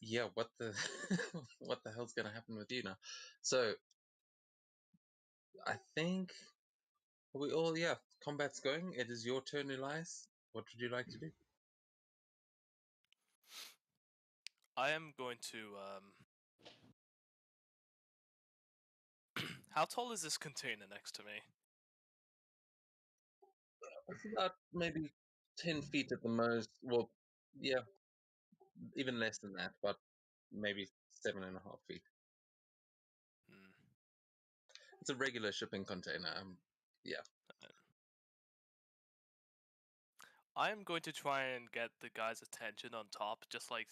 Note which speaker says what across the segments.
Speaker 1: Yeah, what the what the hell's gonna happen with you now? So I think we all, yeah, combat's going. It is your turn, Elias. What would you like to do?
Speaker 2: I am going to how tall is this container next to me?
Speaker 1: It's about maybe 10 feet at the most. Well, yeah, even less than that, but maybe 7.5 feet.
Speaker 2: Hmm.
Speaker 1: It's a regular shipping container. Yeah.
Speaker 2: I am going to try and get the guy's attention on top, just like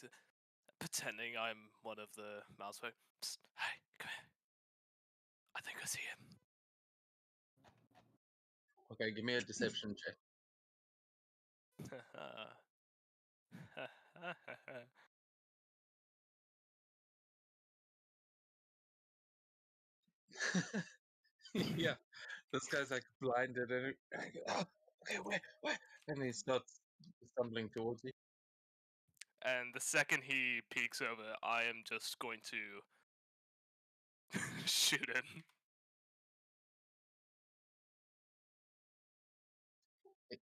Speaker 2: pretending I'm one of the mouse folk. Psst, hey, come here. I think I see him.
Speaker 1: Okay, give me a deception check. Yeah, this guy's like blinded and oh, okay, where? And he starts stumbling towards you.
Speaker 2: And the second he peeks over, I am just going to shoot him.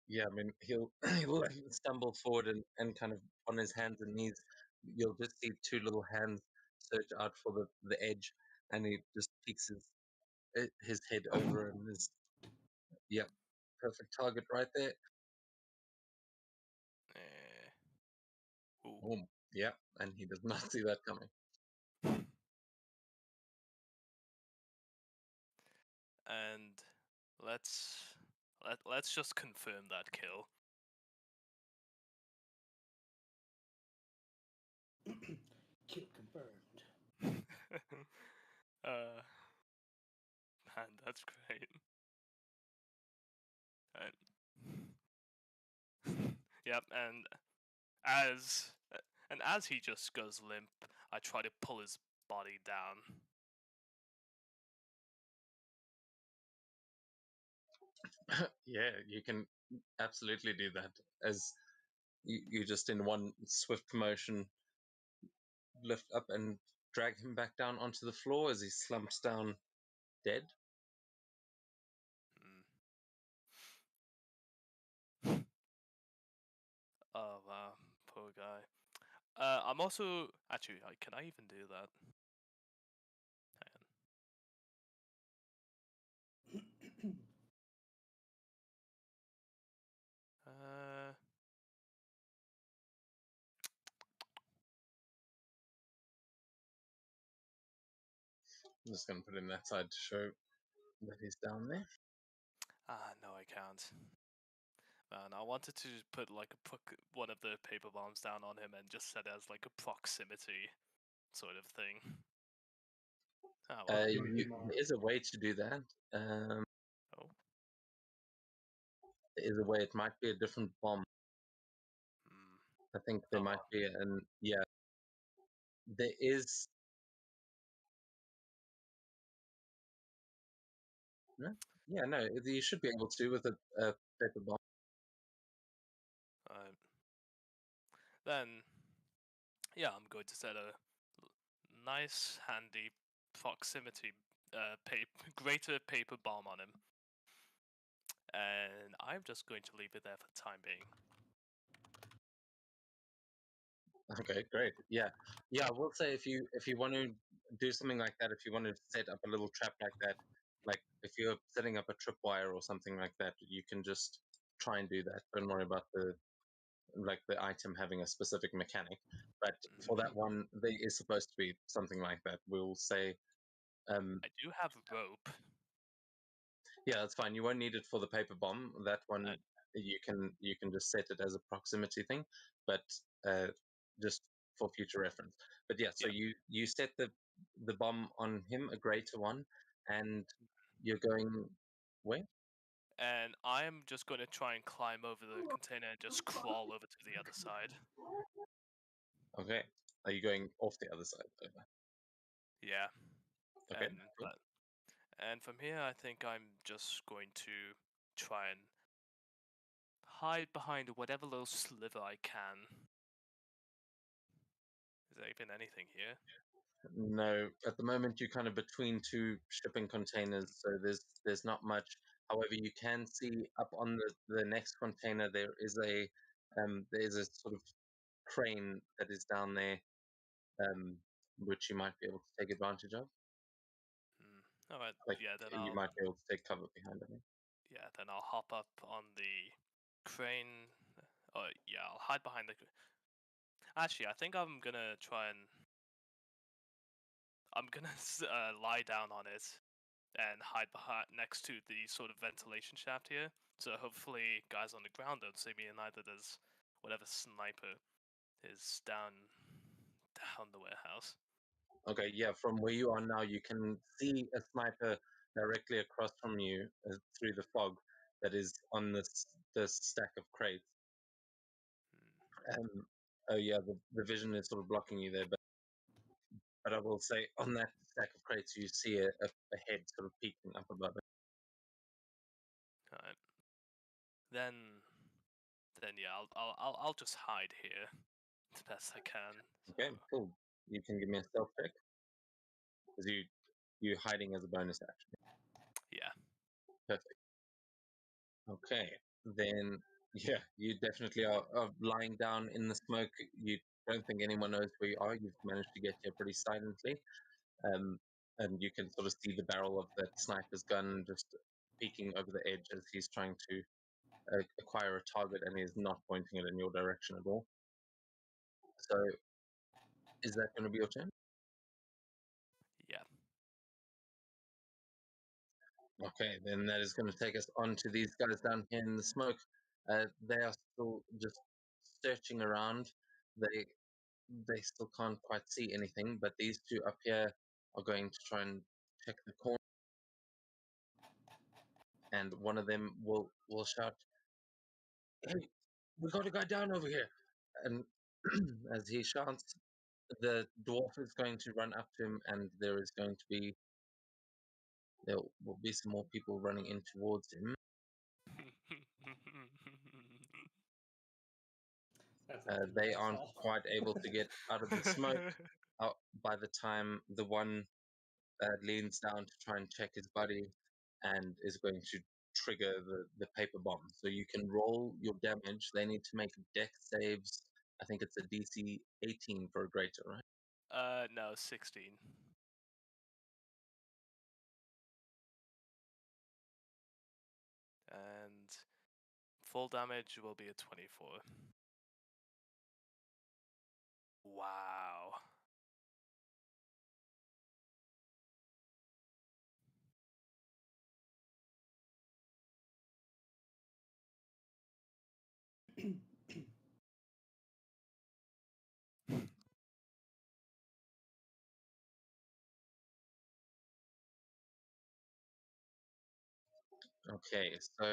Speaker 1: Yeah, I mean he'll like stumble forward and kind of on his hands and knees. You'll just see two little hands search out for the edge, and he just peeks his head over and is yeah, perfect target right there.
Speaker 2: Eh. Ooh.
Speaker 1: Boom. Yeah, and he does not see that coming.
Speaker 2: And let's just confirm that kill.
Speaker 3: Kill confirmed.
Speaker 2: uh, man, that's great. And, yep, as and as he just goes limp, I try to pull his body down.
Speaker 1: Yeah, you can absolutely do that as you just in one swift motion lift up and drag him back down onto the floor as he slumps down dead.
Speaker 2: Hmm. Oh wow, poor guy. I'm also actually. Can I even do that? Uh,
Speaker 1: I'm just going to put him that side to show that he's down there.
Speaker 2: no, I can't. Man, I wanted to just put like one of the paper bombs down on him and just set it as like a proximity sort of thing. Oh well.
Speaker 1: There is a way to do that.
Speaker 2: Oh.
Speaker 1: There is a way. It might be a different bomb.
Speaker 2: Hmm.
Speaker 1: I think there
Speaker 2: Oh
Speaker 1: might
Speaker 2: well.
Speaker 1: be an yeah. There is. No? Yeah, no. You should be able to with a paper bomb.
Speaker 2: Then yeah, I'm going to set a nice, handy proximity greater paper bomb on him, and I'm just going to leave it there for the time being.
Speaker 1: Okay, great. Yeah, yeah. I will say if you want to do something like that, if you want to set up a little trap like that, like if you're setting up a tripwire or something like that, you can just try and do that. Don't worry about the item having a specific mechanic. But for that one, there is supposed to be something like that. We'll say,
Speaker 2: I do have rope.
Speaker 1: yeah, that's fine. You won't need it for the paper bomb. That
Speaker 2: Uh,
Speaker 1: one you can just set it as a proximity thing, but uh, just for future reference. But yeah, so
Speaker 2: yeah,
Speaker 1: you set the bomb on him, a greater one, and you're going where?
Speaker 2: and I'm just going to try and climb over the container and just crawl over to the other side.
Speaker 1: Okay, are you going off the other side?
Speaker 2: Yeah,
Speaker 1: Okay,
Speaker 2: and
Speaker 1: cool.
Speaker 2: and from here, I think I'm just going to try and hide behind whatever little sliver I can. Is there even anything here?
Speaker 1: No, at the moment you're kind of between two shipping containers, so there's not much. However, you can see up on the next container there is a sort of crane that is down there, which you might be able to take advantage of.
Speaker 2: All right.
Speaker 1: Like
Speaker 2: Yeah. Then
Speaker 1: you might be able to take cover behind it.
Speaker 2: Yeah. Then I'll hop up on the crane. Oh yeah. I'll hide behind the. Actually, I think I'm gonna try and. I'm gonna lie down on it and hide behind next to the sort of ventilation shaft here. So hopefully, guys on the ground don't see me, and neither does whatever sniper is down the warehouse.
Speaker 1: Okay, yeah, from where you are now, you can see a sniper directly across from you through the fog that is on this stack of crates. Oh yeah, the vision is sort of blocking you there, but I will say on that stack of crates, you see a head sort of peeking up above it.
Speaker 2: All right. Then yeah, I'll just hide here the best I can.
Speaker 1: Okay, cool. You can give me a stealth check because you hiding as a bonus action.
Speaker 2: Yeah.
Speaker 1: Perfect. Okay, then yeah, you definitely are lying down in the smoke. You don't think anyone knows where you are. You've managed to get here pretty silently, um, and you can sort of see the barrel of that sniper's gun just peeking over the edge as he's trying to acquire a target, and he's not pointing it in your direction at all. So, is that going to be your turn?
Speaker 2: Yeah.
Speaker 1: Okay, then that is going to take us on to these guys down here in the smoke. They are still just searching around. They still can't quite see anything, but these two up here are going to try and check the corner. And one of them will shout, "Hey, we got a guy down over here!" And as he shouts, the dwarf is going to run up to him, and there will be some more people running in towards him. They aren't quite able to get out of the smoke by the time the one leans down to try and check his buddy and is going to trigger the paper bomb. So you can roll your damage. They need to make dex saves. I think it's a DC 18 for a greater, right?
Speaker 2: No, 16. And full damage will be a 24. Wow.
Speaker 1: Okay, so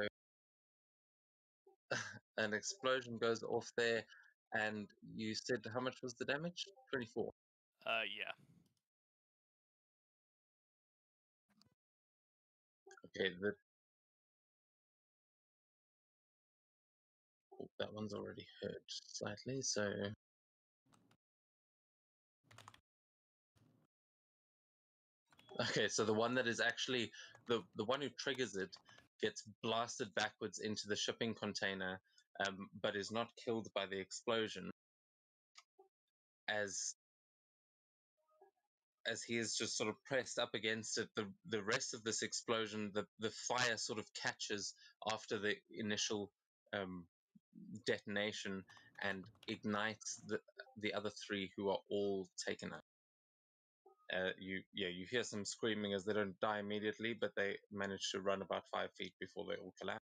Speaker 1: an explosion goes off there, and you said how much was the damage? 24.
Speaker 2: Yeah.
Speaker 1: Okay, that one's already hurt slightly, so okay, so the one that is actually the one who triggers it gets blasted backwards into the shipping container, but is not killed by the explosion. As he is just sort of pressed up against it, the rest of this explosion, the fire sort of catches after the initial detonation and ignites the other three who are all taken out. You hear some screaming as they don't die immediately, but they manage to run about 5 feet before they all collapse.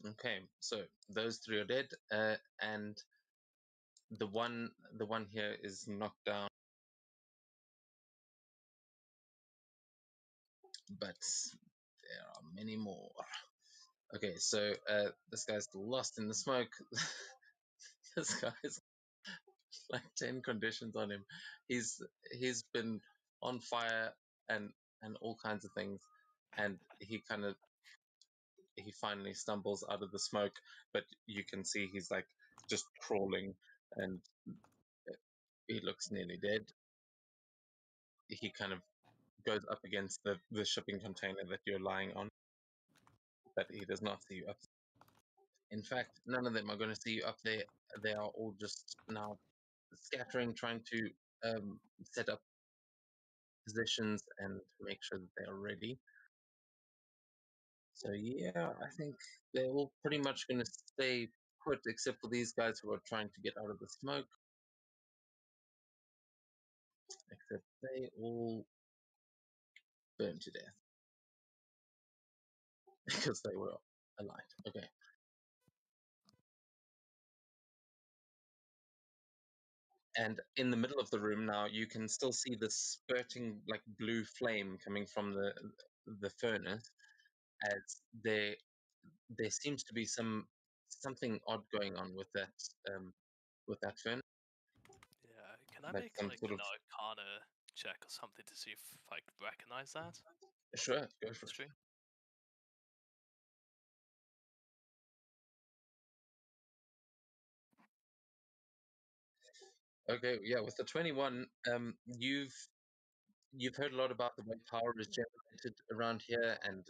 Speaker 1: Okay, so those three are dead, and the one here is knocked down, but there are many more. Okay, so this guy's still lost in the smoke. This guy's like 10 conditions on him. He's been on fire and and all kinds of things. And he finally stumbles out of the smoke, but you can see he's like just crawling, and he looks nearly dead. He kind of goes up against the shipping container that you're lying on, but he does not see you up. In fact, none of them are going to see you up there. They are all just now scattering, trying to set up positions and make sure that they are ready. So yeah, I think they're all pretty much going to stay put, except for these guys who are trying to get out of the smoke. Except they all burn to death because they were aligned. Okay. And in the middle of the room now, you can still see the spurting like blue flame coming from the furnace, as there seems to be something odd going on with that furnace,
Speaker 2: Yeah, can I
Speaker 1: like
Speaker 2: make
Speaker 1: some
Speaker 2: like
Speaker 1: sort
Speaker 2: an
Speaker 1: of.
Speaker 2: Arcana check or something to see if I could recognize that
Speaker 1: Sure, go for it.
Speaker 2: history?
Speaker 1: Okay, yeah, with the 21, you've heard a lot about the way power is generated around here, and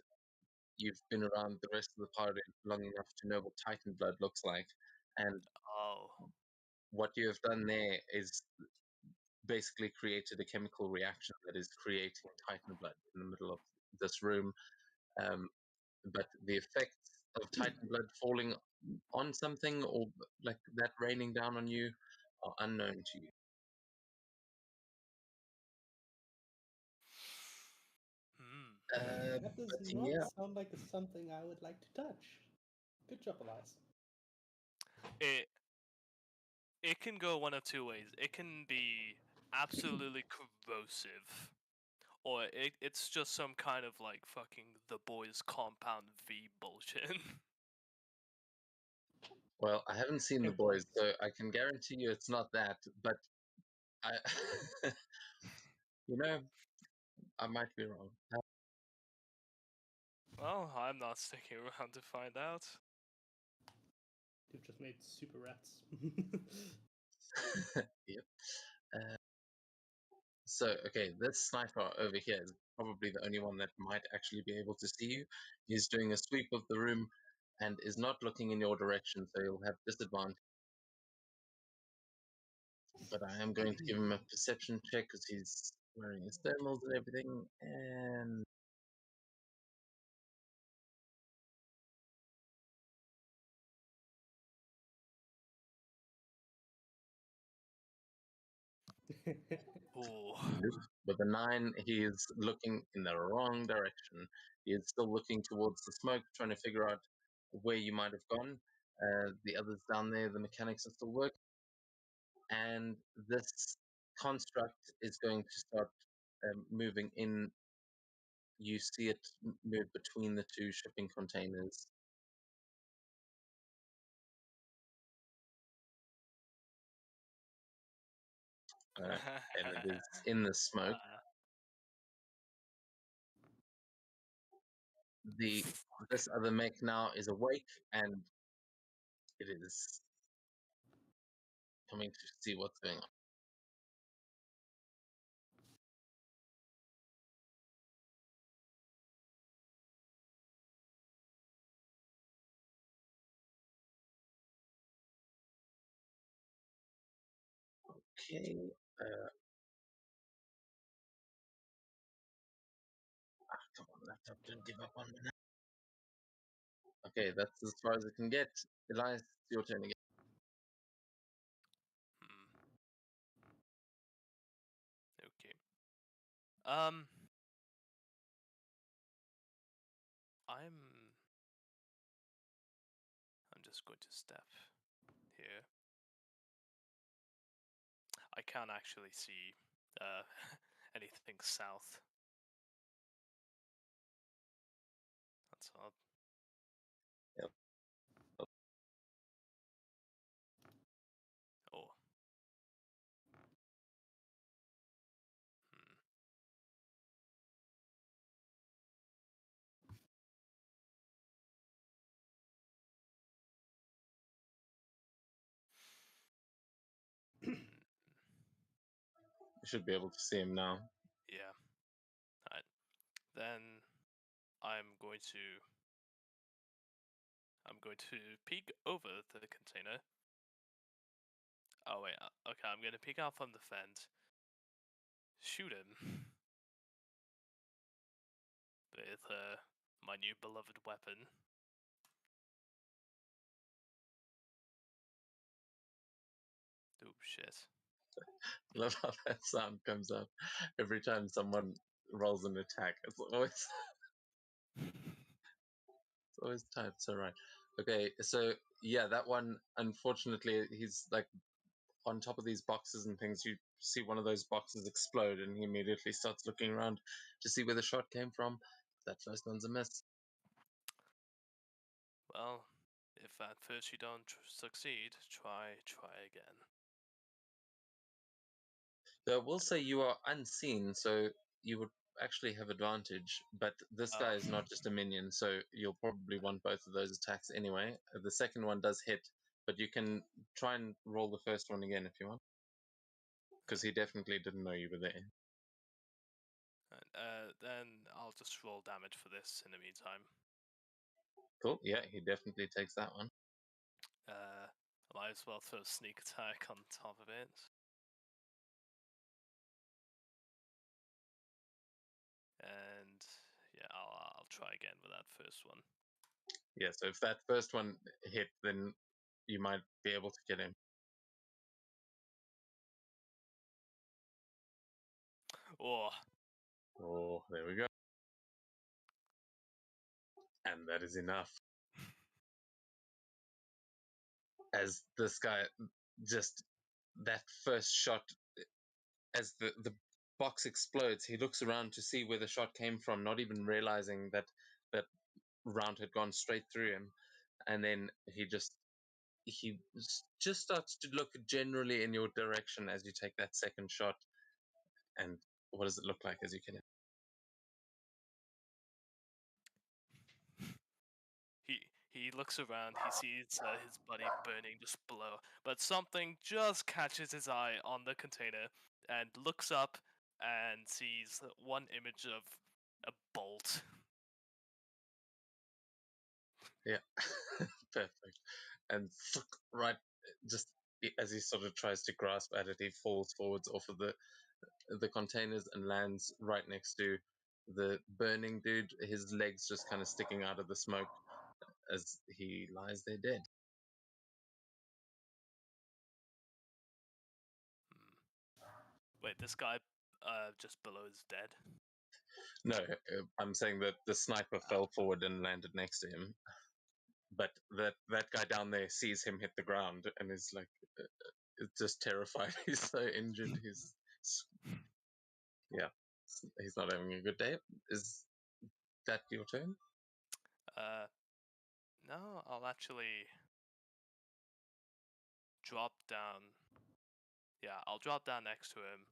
Speaker 1: you've been around the rest of the party long enough to know what Titan blood looks like. And
Speaker 2: Oh,
Speaker 1: what you have done there is basically created a chemical reaction that is creating Titan blood in the middle of this room. Um, but the effects of Titan blood falling on something or like that raining down on you are unknown to you.
Speaker 2: hmm.
Speaker 3: That does
Speaker 1: But
Speaker 3: not
Speaker 1: yeah,
Speaker 3: sound like something I would like to touch. Good job, Elias.
Speaker 2: It it can go one of two ways. It can be absolutely corrosive, or it's just some kind of like fucking the boys compound V bullshit.
Speaker 1: well, I haven't seen the boys, so I can guarantee you it's not that. But I, you know, I might be wrong.
Speaker 2: Well, I'm not sticking around to find out.
Speaker 3: You've just made super rats.
Speaker 1: Yep. So, okay, this sniper over here is probably the only one that might actually be able to see you. He's doing a sweep of the room and is not looking in your direction, so he'll have disadvantage. But I am going to give him a perception check because he's wearing his thermals and everything. And
Speaker 2: Ooh.
Speaker 1: with a 9, he is looking in the wrong direction. He is still looking towards the smoke, trying to figure out where you might have gone. The others down there, the mechanics are still working. And this construct is going to start moving in. You see it move between the two shipping containers. And it is in the smoke. This other mech now is awake, and it is coming to see what's going on. Okay. Come on, laptop, don't give up on me now. Okay, that's as far as it can get. Elias, it's your turn again.
Speaker 2: Okay. Um, I'm I'm just going to step here. I can't actually see anything south. That's odd.
Speaker 1: Yep.
Speaker 2: Oh.
Speaker 1: You should be able to see him now.
Speaker 2: Yeah. Alright. Then I'm going to peek over the container. Oh wait, okay, I'm gonna peek out from the vent. Shoot him with my new beloved weapon. Oh shit.
Speaker 1: Love how that sound comes up every time someone rolls an attack. It's always typed so right. Okay, so yeah, that one, unfortunately, he's like on top of these boxes and things. You see one of those boxes explode, and he immediately starts looking around to see where the shot came from. That first one's a miss.
Speaker 2: Well, if at first you don't succeed, try again.
Speaker 1: So I will say you are unseen, so you would actually have advantage. But this guy is not just a minion, so you'll probably want both of those attacks anyway. The second one does hit, but you can try and roll the first one again if you want, because he definitely didn't know you were there.
Speaker 2: Then I'll just roll damage for this in the meantime.
Speaker 1: Cool. Yeah, he definitely takes that one.
Speaker 2: I might as well throw a sneak attack on top of it. And yeah, I'll try again with that first one.
Speaker 1: Yeah, so if that first one hit, then you might be able to get him. Oh, there we go. And that is enough. As this guy just, that first shot, as the box explodes, he looks around to see where the shot came from, not even realizing that that round had gone straight through him. And then he just starts to look generally in your direction as you take that second shot. And what does it look like as you kill him?
Speaker 2: He looks around, he sees his body burning just below, but something just catches his eye on the container and looks up and sees one image of a bolt.
Speaker 1: Yeah, perfect. And right, just as he sort of tries to grasp at it, he falls forwards off of the containers and lands right next to the burning dude. His legs just kind of sticking out of the smoke as he lies there dead.
Speaker 2: Wait, this guy just below is dead?
Speaker 1: No, I'm saying that the sniper fell forward and landed next to him. But that guy down there sees him hit the ground and is like, just terrified. He's so injured. Yeah, he's not having a good day. Is that your turn?
Speaker 2: No, I'll actually drop down. Yeah, I'll drop down next to him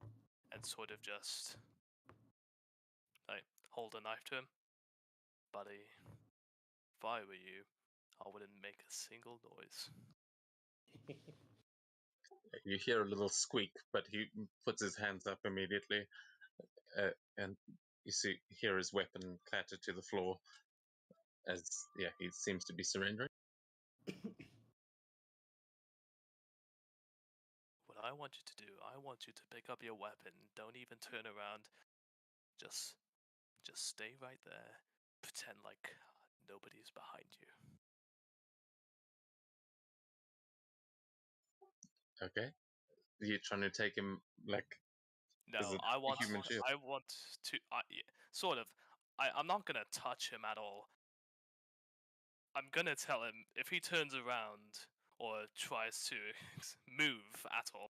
Speaker 2: and sort of just like hold a knife to him. Buddy, if I were you, I wouldn't make a single noise.
Speaker 1: You hear a little squeak, but he puts his hands up immediately, and you hear his weapon clatter to the floor. As he seems to be surrendering.
Speaker 2: What I want you to do, I want you to pick up your weapon. Don't even turn around. Just stay right there. Pretend like nobody's behind you.
Speaker 1: Okay, you're trying to take him like.
Speaker 2: No,
Speaker 1: is it
Speaker 2: I
Speaker 1: a
Speaker 2: want.
Speaker 1: human shield?
Speaker 2: I want to. Yeah, sort of. I'm not gonna touch him at all. I'm gonna tell him if he turns around or tries to move at all,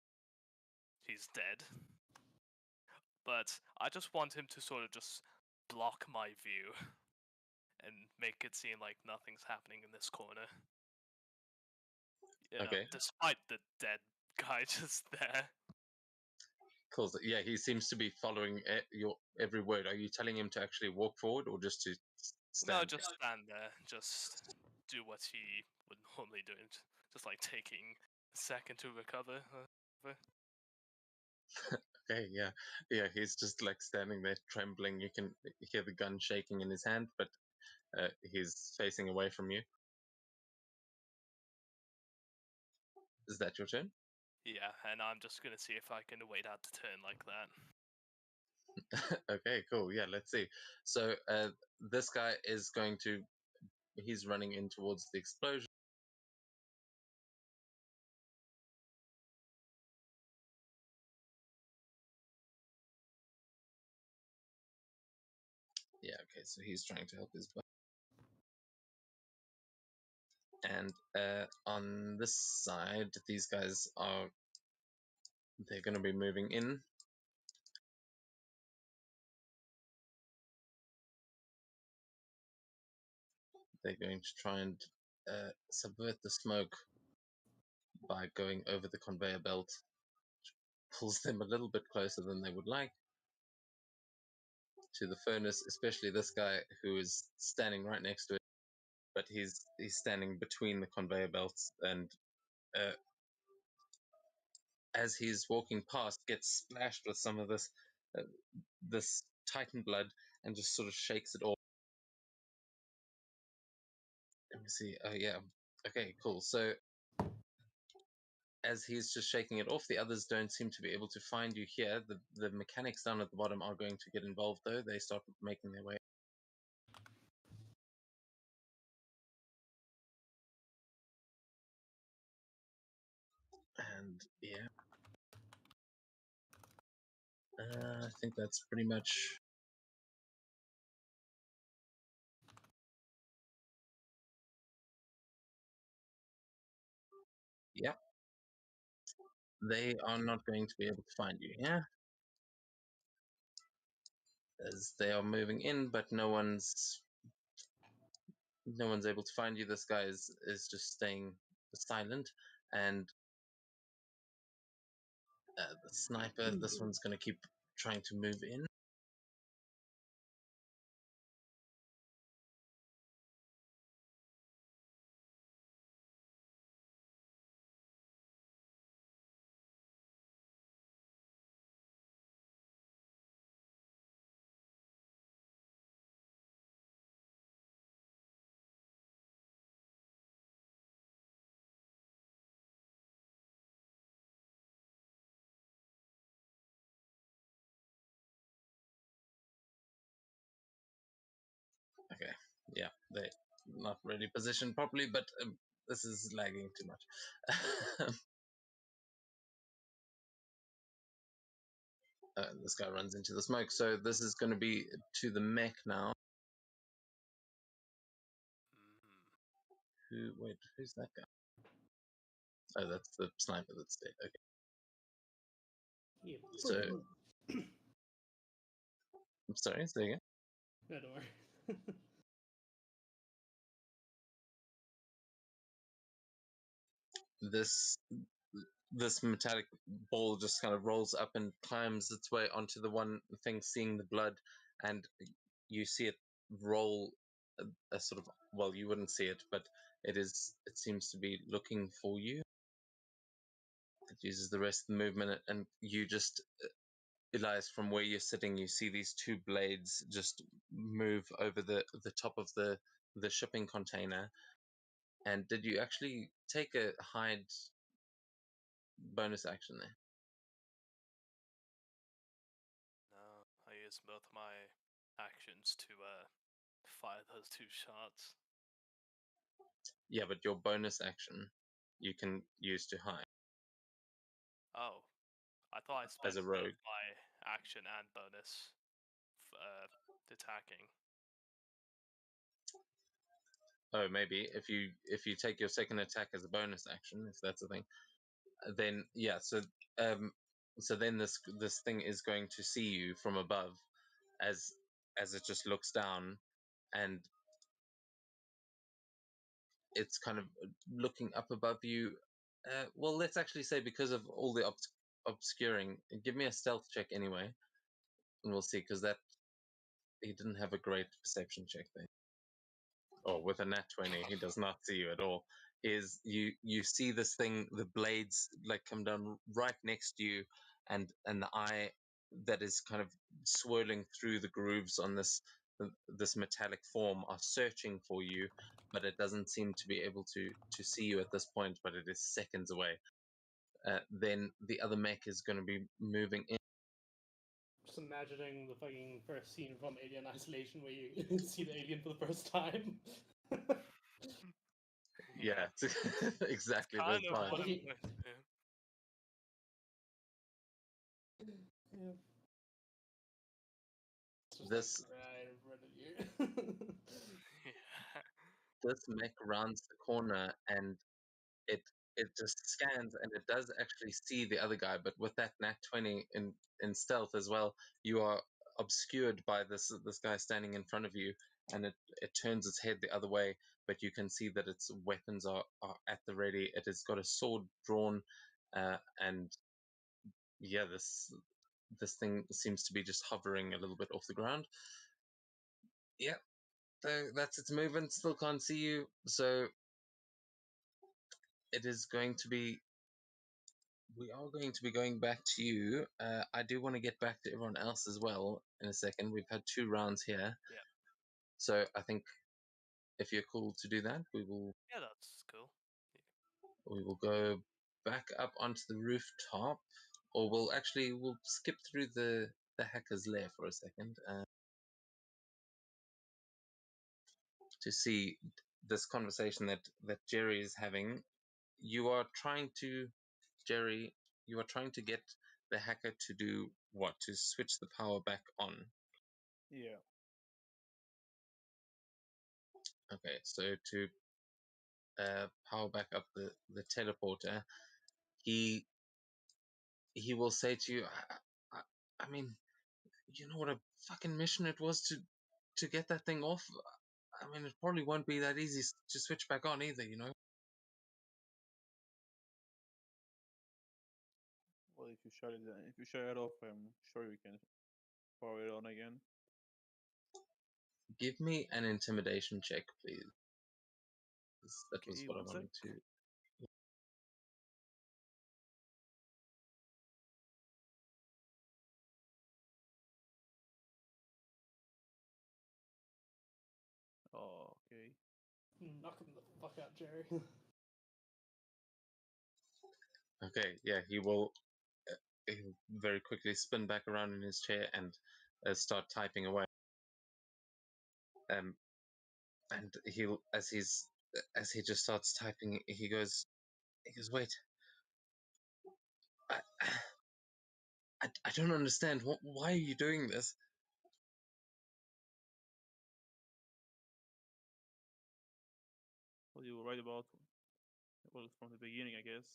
Speaker 2: he's dead. But I just want him to sort of just block my view and make it seem like nothing's happening in this corner. You know,
Speaker 1: Okay,
Speaker 2: despite the dead guy just there.
Speaker 1: cool. Yeah, he seems to be following your every word. Are you telling him to actually walk forward or just to stand?
Speaker 2: No, just stand there. Just do what he would normally do. Just like taking a second to recover.
Speaker 1: Okay, yeah, yeah. He's just like standing there trembling. You can hear the gun shaking in his hand, but he's facing away from you. Is that your turn?
Speaker 2: Yeah, and I'm just gonna see if I can wait out the turn like that.
Speaker 1: Okay, cool. Yeah, let's see. So this guy is going to. He's running in towards the explosion. Yeah, okay, so he's trying to help his buddy. And on this side, these guys are. They're going to be moving in. They're going to try and subvert the smoke by going over the conveyor belt, which pulls them a little bit closer than they would like to the furnace, especially this guy who is standing right next to it, but he's standing between the conveyor belts, and as he's walking past, gets splashed with some of uh, this Titan blood, and just sort of shakes it off. Let me see. Oh yeah. Okay, cool. So as he's just shaking it off, the others don't seem to be able to find you here. The mechanics down at the bottom are going to get involved, though. They start making their way. And yeah, I think that's pretty much. Yeah, they are not going to be able to find you. Yeah, as they are moving in, but no one's able to find you. This guy is just staying silent, and the sniper. This one's going to keep trying to move in. Okay, yeah, they're not really positioned properly, but this is lagging too much. This guy runs into the smoke, so this is going to be to the mech now. Wait, who's that guy? Oh, that's the sniper that's dead. Okay.
Speaker 3: Yeah,
Speaker 1: So, I'm sorry, say again.
Speaker 3: no, don't worry.
Speaker 1: This metallic ball just kind of rolls up and climbs its way onto the one thing, seeing the blood, and you see it roll a sort of, well, you wouldn't see it, but it seems to be looking for you. It uses the rest of the movement, and you just, Elias, from where you're sitting, you see these two blades just move over the top of the shipping container. And did you actually take a hide bonus action there?
Speaker 2: No, I used both my actions to fire those two shots.
Speaker 1: Yeah, but your bonus action you can use to hide
Speaker 2: Oh, I thought I spent
Speaker 1: as a
Speaker 2: both
Speaker 1: rogue.
Speaker 2: my action and bonus attacking.
Speaker 1: Oh, maybe if you take your second attack as a bonus action, if that's a thing, then yeah. Um, so then this thing is going to see you from above, as it just looks down, and it's kind of looking up above you. Well, let's actually say, because of all the obscuring, give me a stealth check anyway, and we'll see, because that he didn't have a great perception check there. Or with a nat 20, he does not see you at all. Is you see this thing, the blades like come down right next to you, and the eye that is kind of swirling through the grooves on this metallic form are searching for you, but it doesn't seem to be able to see you at this point, but it is seconds away. Then the other mech is going to be moving in.
Speaker 3: Just imagining the fucking first scene from Alien Isolation where you see the alien for the first time.
Speaker 1: Yeah, exactly.
Speaker 2: Kind
Speaker 1: Those
Speaker 2: of
Speaker 1: vibes.
Speaker 2: what I'm.
Speaker 3: Like-
Speaker 2: Yeah.
Speaker 3: Yeah. It's just
Speaker 1: This
Speaker 3: like right in front of you.
Speaker 2: Yeah.
Speaker 1: this mech rounds the corner and it it just scans and it does actually see the other guy, but with that nat 20 in stealth as well, you are obscured by this guy standing in front of you, and it turns its head the other way, but you can see that its weapons are at the ready. It has got a sword drawn, and yeah, this thing seems to be just hovering a little bit off the ground. Yeah, that's its movement. Still can't see you, so it is going to be. We are going to be going back to you. I do want to get back to everyone else as well in a second. We've had 2 rounds here,
Speaker 2: Yeah.
Speaker 1: so I think if you're cool to do that,
Speaker 2: Yeah, that's cool.
Speaker 1: we will go back up onto the rooftop, or we'll skip through the hacker's lair for a second to see this conversation that Jerry is having. You are trying to, Jerry, you are trying to get the hacker to do what? To switch the power back on.
Speaker 4: Yeah.
Speaker 1: Okay, so to power back up the teleporter, he will say to you, I mean, you know what a fucking mission it was to get that thing off. I mean, it probably won't be that easy to switch back on either, you know.
Speaker 4: Well, if you shut it off, I'm sure you can power it on again.
Speaker 1: Give me an intimidation check, please. That was
Speaker 4: Okay,
Speaker 1: what I
Speaker 4: one sec.
Speaker 1: wanted to.
Speaker 4: Oh, okay.
Speaker 3: Knock him the fuck out, Jerry.
Speaker 1: Okay, yeah, he'll very quickly spin back around in his chair and start typing away. And he'll as he just starts typing, he goes, wait, I, I don't understand. Why are you doing this?
Speaker 4: Well, you were right about well from the beginning, I guess.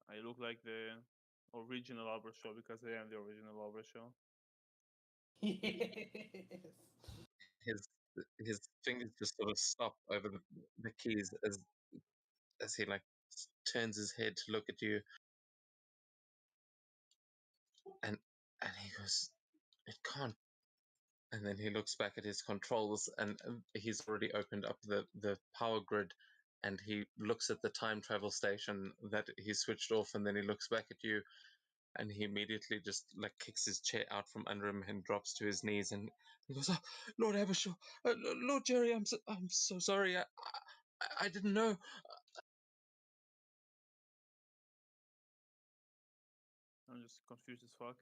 Speaker 4: I look like the original Albert Shaw because I am the original Albert Shaw.
Speaker 3: Yes.
Speaker 1: His his fingers just sort of stop over the keys as he like turns his head to look at you, and he goes, it can't. And then he looks back at his controls, and he's already opened up the power grid, and he looks at the time travel station that he switched off, and then he looks back at you, and he immediately just like kicks his chair out from under him and drops to his knees, and he goes, oh, Lord Abershaw, Lord Jerry, I'm so sorry, I didn't know.
Speaker 4: I'm just confused as fuck.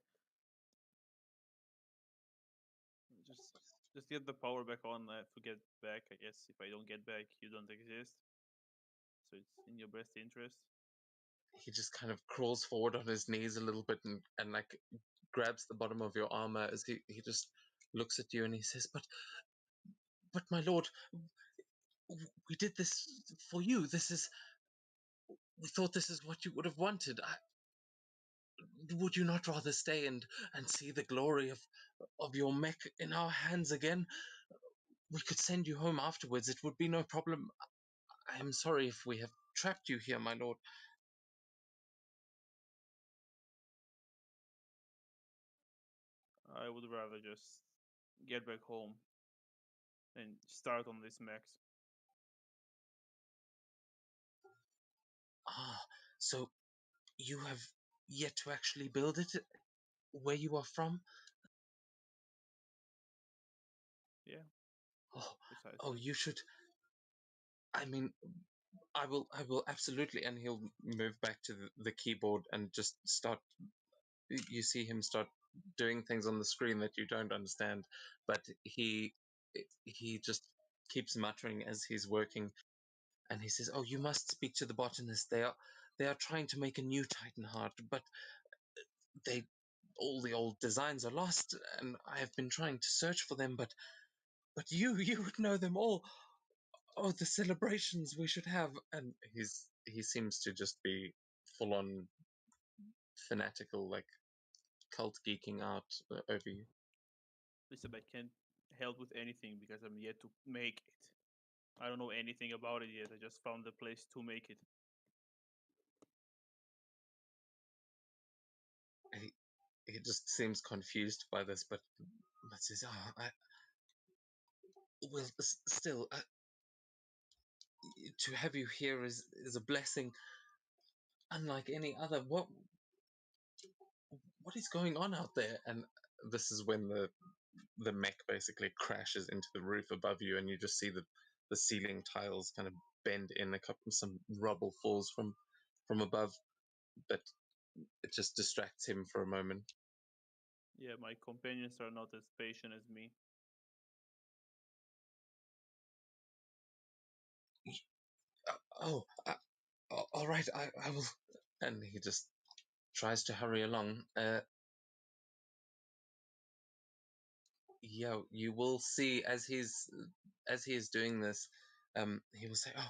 Speaker 4: Just get the power back on. I have to get back. I guess if I don't get back, you don't exist. So it's in your best interest.
Speaker 1: He just kind of crawls forward on his knees a little bit and like grabs the bottom of your armor as he just looks at you and he says, but my lord, we did this for you. We thought this is what you would have wanted. Would you not rather stay and see the glory of your mech in our hands again? We could send you home afterwards. It would be no problem. I am sorry if we have trapped you here, my lord.
Speaker 4: I would rather just get back home and start on this max.
Speaker 1: Ah, so you have yet to actually build it where you are from?
Speaker 4: Yeah,
Speaker 1: Oh,
Speaker 4: precisely.
Speaker 1: you should. I mean, I will absolutely. And he'll move back to the keyboard and just start. You see him start doing things on the screen that you don't understand, but he just keeps muttering as he's working, and he says, "Oh, you must speak to the botanists. They are trying to make a new Titan heart, but they all the old designs are lost, and I have been trying to search for them, but you would know them all. Oh, the celebrations we should have." And he seems to just be full on fanatical, like cult geeking out over you.
Speaker 4: Listen, I can't help with anything because I'm yet to make it. I don't know anything about it yet. I just found the place to make it.
Speaker 1: He just seems confused by this, but says, "Oh, I well, still, to have you here is a blessing unlike any other. What is going on out there?" And this is when the mech basically crashes into the roof above you, and you just see the ceiling tiles kind of bend in. Some rubble falls from above, but it just distracts him for a moment.
Speaker 4: Yeah, my companions are not as patient as me.
Speaker 1: Oh, all right, I will. And he just tries to hurry along. Yeah, you will see as he is doing this, he will say, "Oh,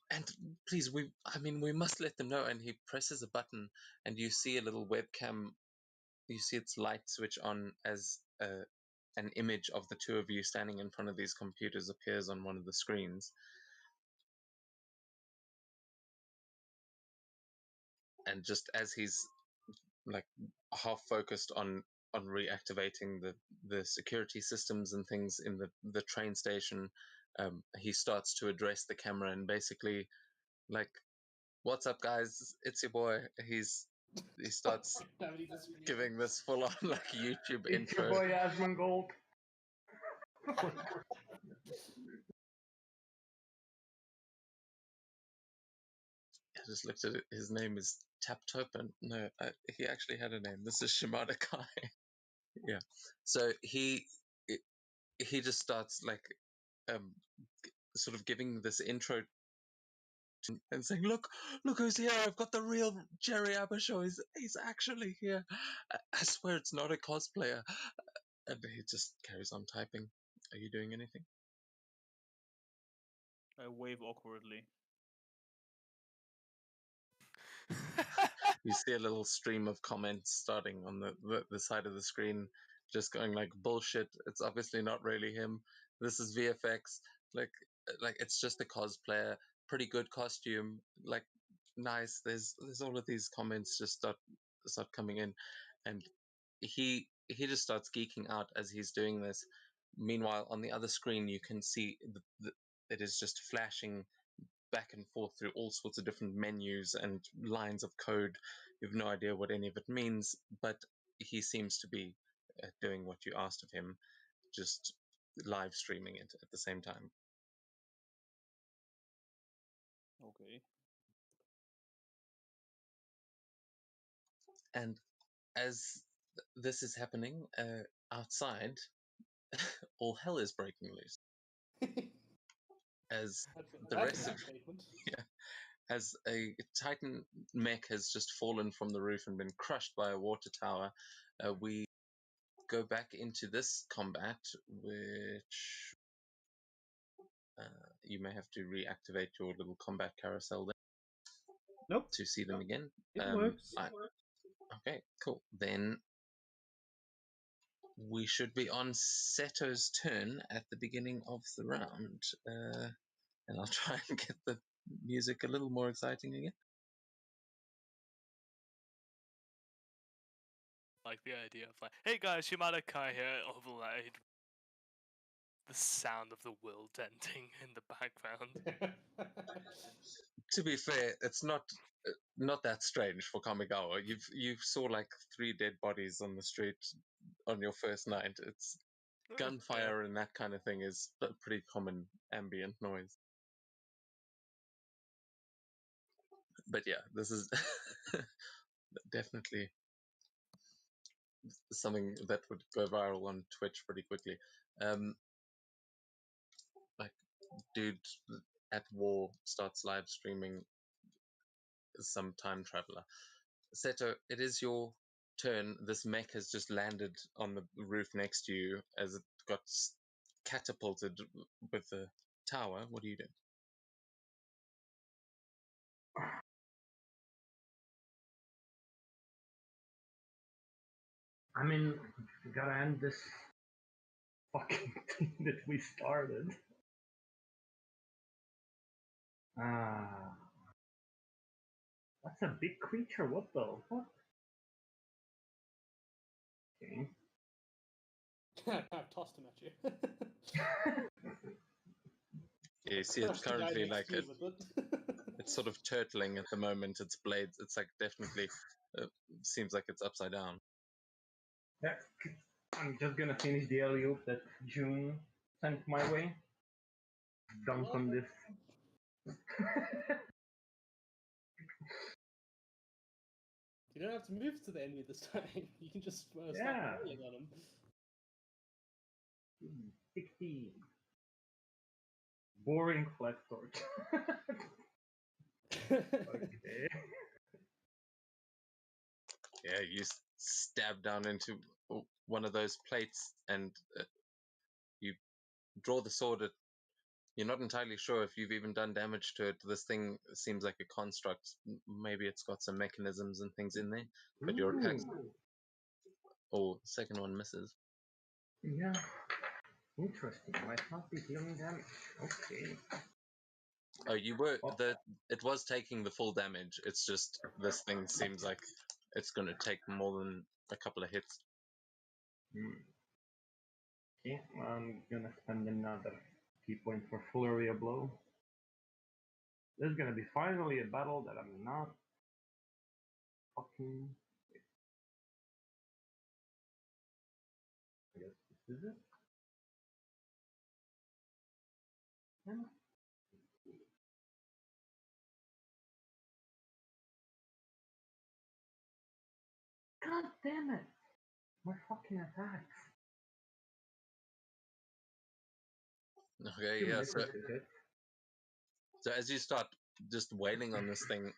Speaker 1: and please, we must let them know." And he presses a button, and you see a little webcam. You see its light switch on as an image of the two of you standing in front of these computers appears on one of the screens. And just as he's like half focused on reactivating the security systems and things in the train station, he starts to address the camera and basically like, "What's up, guys? It's your boy." He starts giving this full on like YouTube
Speaker 5: It's your
Speaker 1: intro.
Speaker 5: boy Asmongold.
Speaker 1: I just looked at it. His name is Tap Topen. No, he actually had a name. This is Shimada Kai. Yeah. So he just starts like um sort of giving this intro and saying, look who's here. I've got the real Jerry Abershaw. He's actually here. I swear it's not a cosplayer." And he just carries on typing. Are you doing anything?
Speaker 4: I wave awkwardly.
Speaker 1: You see a little stream of comments starting on the side of the screen, just going like, "Bullshit, it's obviously not really him. This is VFX. like it's just a cosplayer. Pretty good costume, like nice." There's all of these comments just start coming in, and he just starts geeking out as he's doing this. Meanwhile, on the other screen you can see it is just flashing back and forth through all sorts of different menus and lines of code. You have no idea what any of it means, but he seems to be doing what you asked of him, just live streaming it at the same time.
Speaker 4: Okay.
Speaker 1: And as this is happening, outside, all hell is breaking loose. As the
Speaker 3: That's
Speaker 1: rest
Speaker 3: an
Speaker 1: of
Speaker 3: understatement.
Speaker 1: as a Titan mech has just fallen from the roof and been crushed by a water tower, we go back into this combat, which you may have to reactivate your little combat carousel there
Speaker 5: Nope,
Speaker 1: to see them again.
Speaker 5: it works.
Speaker 1: Okay, cool. Then we should be on Seto's turn at the beginning of the round. And I'll try and get the music a little more exciting again.
Speaker 2: Like the idea of like, "Hey guys, Shimada Kai here, overlaid the sound of the world ending in the background.
Speaker 1: To be fair, it's not that strange for Kamigawa. You saw like 3 dead bodies on the street on your first night. It's gunfire and that kind of thing is a pretty common ambient noise. But yeah, this is definitely something that would go viral on Twitch pretty quickly. Like, dude at war starts live streaming some time traveler. Seto, it is your turn. This mech has just landed on the roof next to you as it got catapulted with the tower. What do you do?
Speaker 5: I mean, we gotta end this fucking thing that we started. That's a big creature. What the fuck? Okay.
Speaker 3: I've tossed him at you.
Speaker 1: Yeah, you see, it's
Speaker 3: Crush the guy
Speaker 1: currently
Speaker 3: next
Speaker 1: like
Speaker 3: to you with it.
Speaker 1: it's sort of turtling at the moment. Its blades, it's like definitely seems like it's upside down.
Speaker 5: Yeah, I'm just gonna finish the alley-oop that June sent my way. Dunk on this.
Speaker 3: You don't have to move to the enemy this time. You can just start
Speaker 5: Yeah.
Speaker 3: rolling on him.
Speaker 5: 16. Boring flat torch. Okay.
Speaker 1: Yeah, you stab down into one of those plates and you draw the sword at. You're not entirely sure if you've even done damage to it. This thing seems like a construct. Maybe it's got some mechanisms and things in there, but your attacks.
Speaker 5: Ooh.
Speaker 1: Oh, the second one misses.
Speaker 5: Yeah. Interesting. Might not be dealing damage. Okay.
Speaker 1: Oh, you were
Speaker 5: Oh.
Speaker 1: It was taking the full damage. It's just this thing seems like it's going to take more than a couple of hits.
Speaker 5: Okay, I'm gonna spend another key point for Flurry of Blow. This is gonna be finally a battle that I'm not fucking. I guess this is it. Yeah. God damn it! My fucking attacks.
Speaker 1: Okay,
Speaker 5: Two
Speaker 1: yeah.
Speaker 5: misses to hit.
Speaker 1: So as you start just wailing on this thing,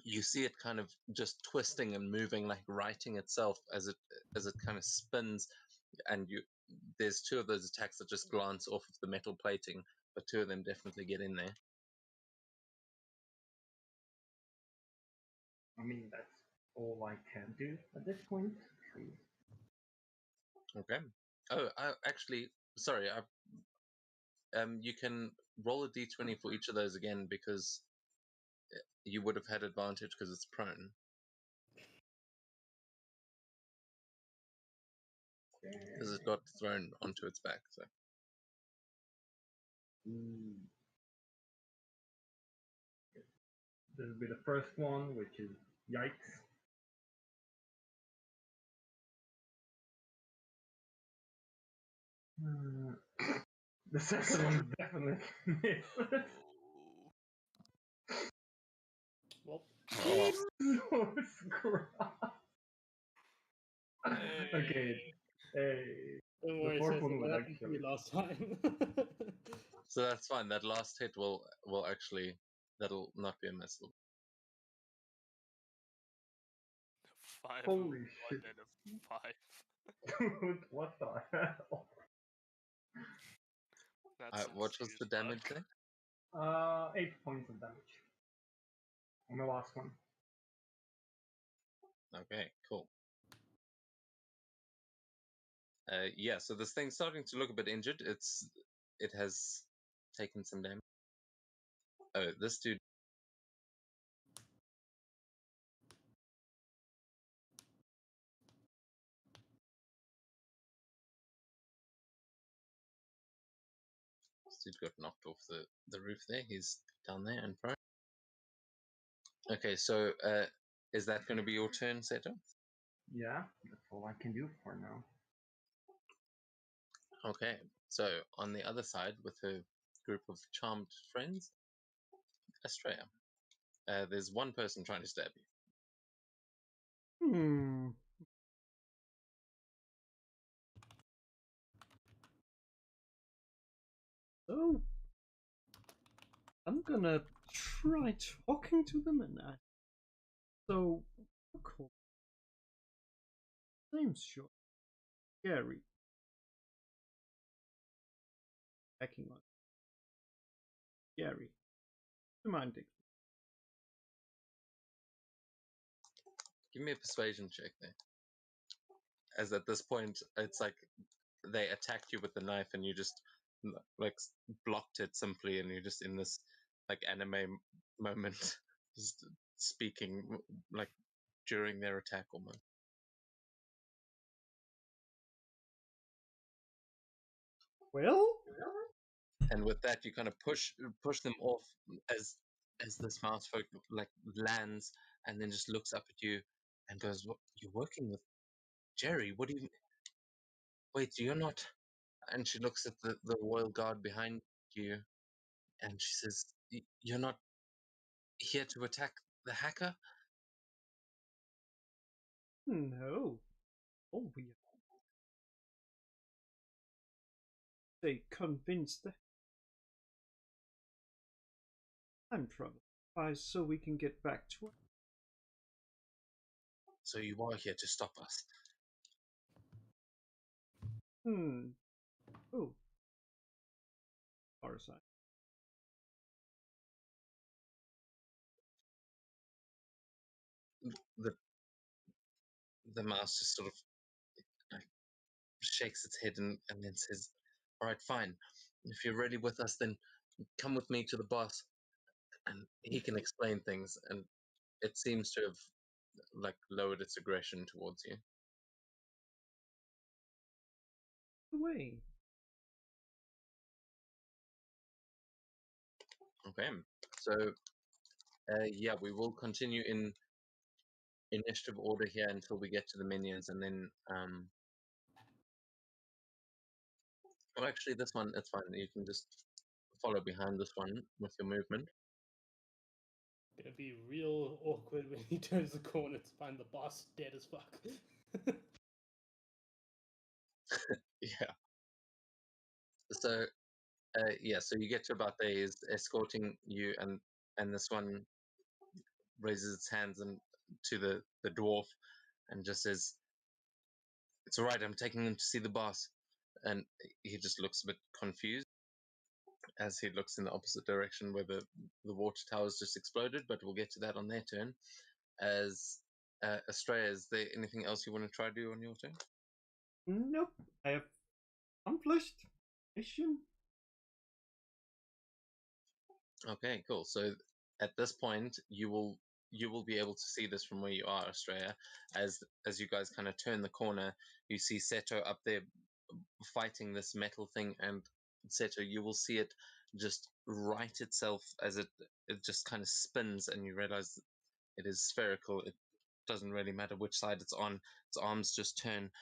Speaker 1: you see it kind of just twisting and moving, like righting itself as it kind of spins, and there's 2 of those attacks that just glance off of the metal plating, but 2 of them definitely get in there.
Speaker 5: I mean, that's all I can do at this point.
Speaker 1: Okay. Oh, actually, sorry. You can roll a d20 for each of those again because you would have had advantage because it's prone. Because it got thrown onto its back. So.
Speaker 5: This will be the first one, which is yikes. The second one definitely misses.
Speaker 3: Well,
Speaker 1: Oh,
Speaker 5: Okay. Hey.
Speaker 3: don't
Speaker 5: The
Speaker 3: worry,
Speaker 5: fourth
Speaker 3: Cesar,
Speaker 5: one would
Speaker 3: that happened to me
Speaker 5: actually.
Speaker 3: last time.
Speaker 1: so that's fine. That last hit will actually that'll not be a miss.
Speaker 2: 5
Speaker 5: Holy
Speaker 2: one
Speaker 5: shit.
Speaker 2: and a 5.
Speaker 5: Dude, what the hell?
Speaker 2: That's
Speaker 1: What was the damage there?
Speaker 5: 8 points of damage. On the last one.
Speaker 1: Okay, cool. Yeah, so this thing's starting to look a bit injured. It has taken some damage. Oh, this dude. This dude got knocked off the roof there. He's down there and prone. Okay, so is that going to be your turn, Seto?
Speaker 5: Yeah, that's all I can do for now.
Speaker 1: Okay, so on the other side with her group of charmed friends, Estrella. There's one person trying to stab you.
Speaker 6: So I'm gonna try talking to them and ask. So, cool. Name's short. Gary. Hacking on. Gary. Semantic.
Speaker 1: Give me a persuasion check there. As at this point, it's like they attacked you with the knife and you just like blocked it simply, and you're just in this like anime moment, just speaking like during their attack almost.
Speaker 6: Well,
Speaker 1: And with that, you kind of push them off as this mouse folk like lands, and then just looks up at you and goes, "What? You're working with Jerry? What do you? Wait, you're not?" And she looks at the royal guard behind you, and she says, "You're not here to attack the hacker?"
Speaker 6: no. Oh, we they convinced the time travel so we can get back to it.
Speaker 1: So you are here to stop us.
Speaker 6: Oh. Far aside.
Speaker 1: The mouse just sort of like, shakes its head and then says, "All right, fine. If you're ready with us, then come with me to the boss, and he can explain things." And it seems to have like lowered its aggression towards you.
Speaker 6: Away.
Speaker 1: Okay, so yeah, we will continue in initiative order here until we get to the minions, and then well, actually, this one it's fine. You can just follow behind this one with your movement.
Speaker 3: Gonna be real awkward when he turns the corner to find the boss dead as fuck.
Speaker 1: Yeah. So yeah, so you get to about there. He's escorting you, and this one raises its hands and to the dwarf, and just says, "It's all right. I'm taking him to see the boss." And he just looks a bit confused as he looks in the opposite direction where the water towers just exploded. But we'll get to that on their turn. As Estrella, is there anything else you want to try to do on your turn?
Speaker 6: Nope. I have accomplished mission.
Speaker 1: Okay, cool. So at this point, you will be able to see this from where you are, Estrella. As you guys kind of turn the corner, you see Seto up there fighting this metal thing, and Seto, you will see it just right itself as it just kind of spins, and you realize it is spherical. It doesn't really matter which side it's on. Its arms just turn,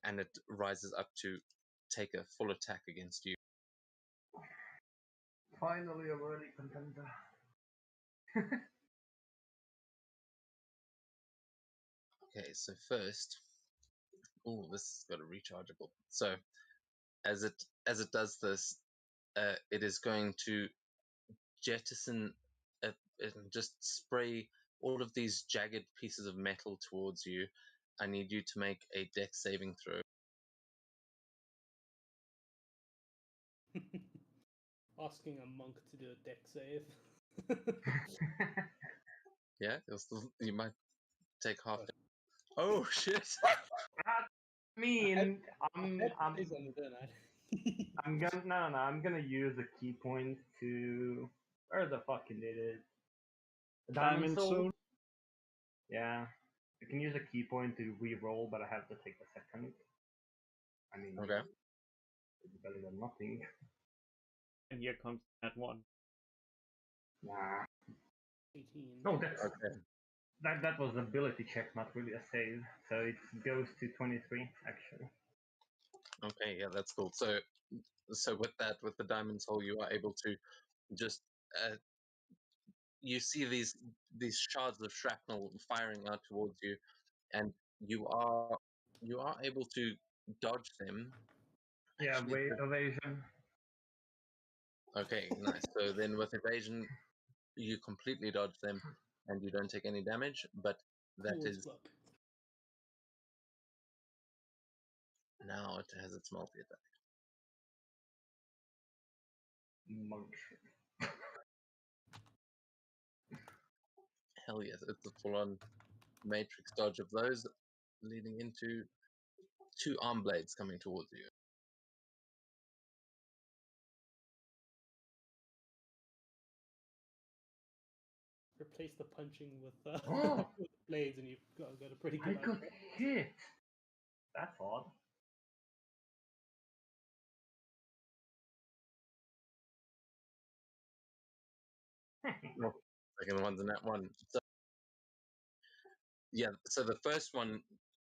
Speaker 1: and it rises up to take a full attack against you.
Speaker 5: Finally, a worthy contender.
Speaker 1: Okay, so first, oh, this has got a rechargeable. So as it does this, it is going to jettison and just spray all of these jagged pieces of metal towards you. I need you to make a dex saving throw.
Speaker 3: Asking a monk to do a deck save.
Speaker 1: Yeah, you might take half. Oh shit!
Speaker 5: I mean, I'm
Speaker 3: I'm
Speaker 5: gonna I'm gonna use a key point to where the fuck did it? The Diamond Soul? Yeah. I can use a key point to re-roll, but I have to take a second. I mean,
Speaker 1: Okay.
Speaker 5: it's better than nothing.
Speaker 6: And here comes that one.
Speaker 5: Nah.
Speaker 3: 18.
Speaker 5: No, that's
Speaker 1: Okay.
Speaker 5: that was an ability check, not really a save. So it goes to 23 actually.
Speaker 1: Okay, yeah, that's cool. So with that, with the diamond soul, you are able to just you see these shards of shrapnel firing out towards you, and you are able to dodge them.
Speaker 5: Yeah,
Speaker 1: Actually,
Speaker 5: weight evasion.
Speaker 1: okay, nice. So then with evasion, you completely dodge them, and you don't take any damage. But that
Speaker 3: Cool as
Speaker 1: is
Speaker 3: fuck.
Speaker 1: now it has its multi attack.
Speaker 5: Monk.
Speaker 1: Hell yes, it's a full-on matrix dodge of those, leading into 2 arm blades coming towards you.
Speaker 3: Replace the punching with,
Speaker 5: Oh!
Speaker 3: with blades, and you've got a pretty
Speaker 5: I
Speaker 3: good
Speaker 5: got
Speaker 3: outcome.
Speaker 5: hit. That's odd.
Speaker 1: Second one's a nat 1. So, yeah, so the first one,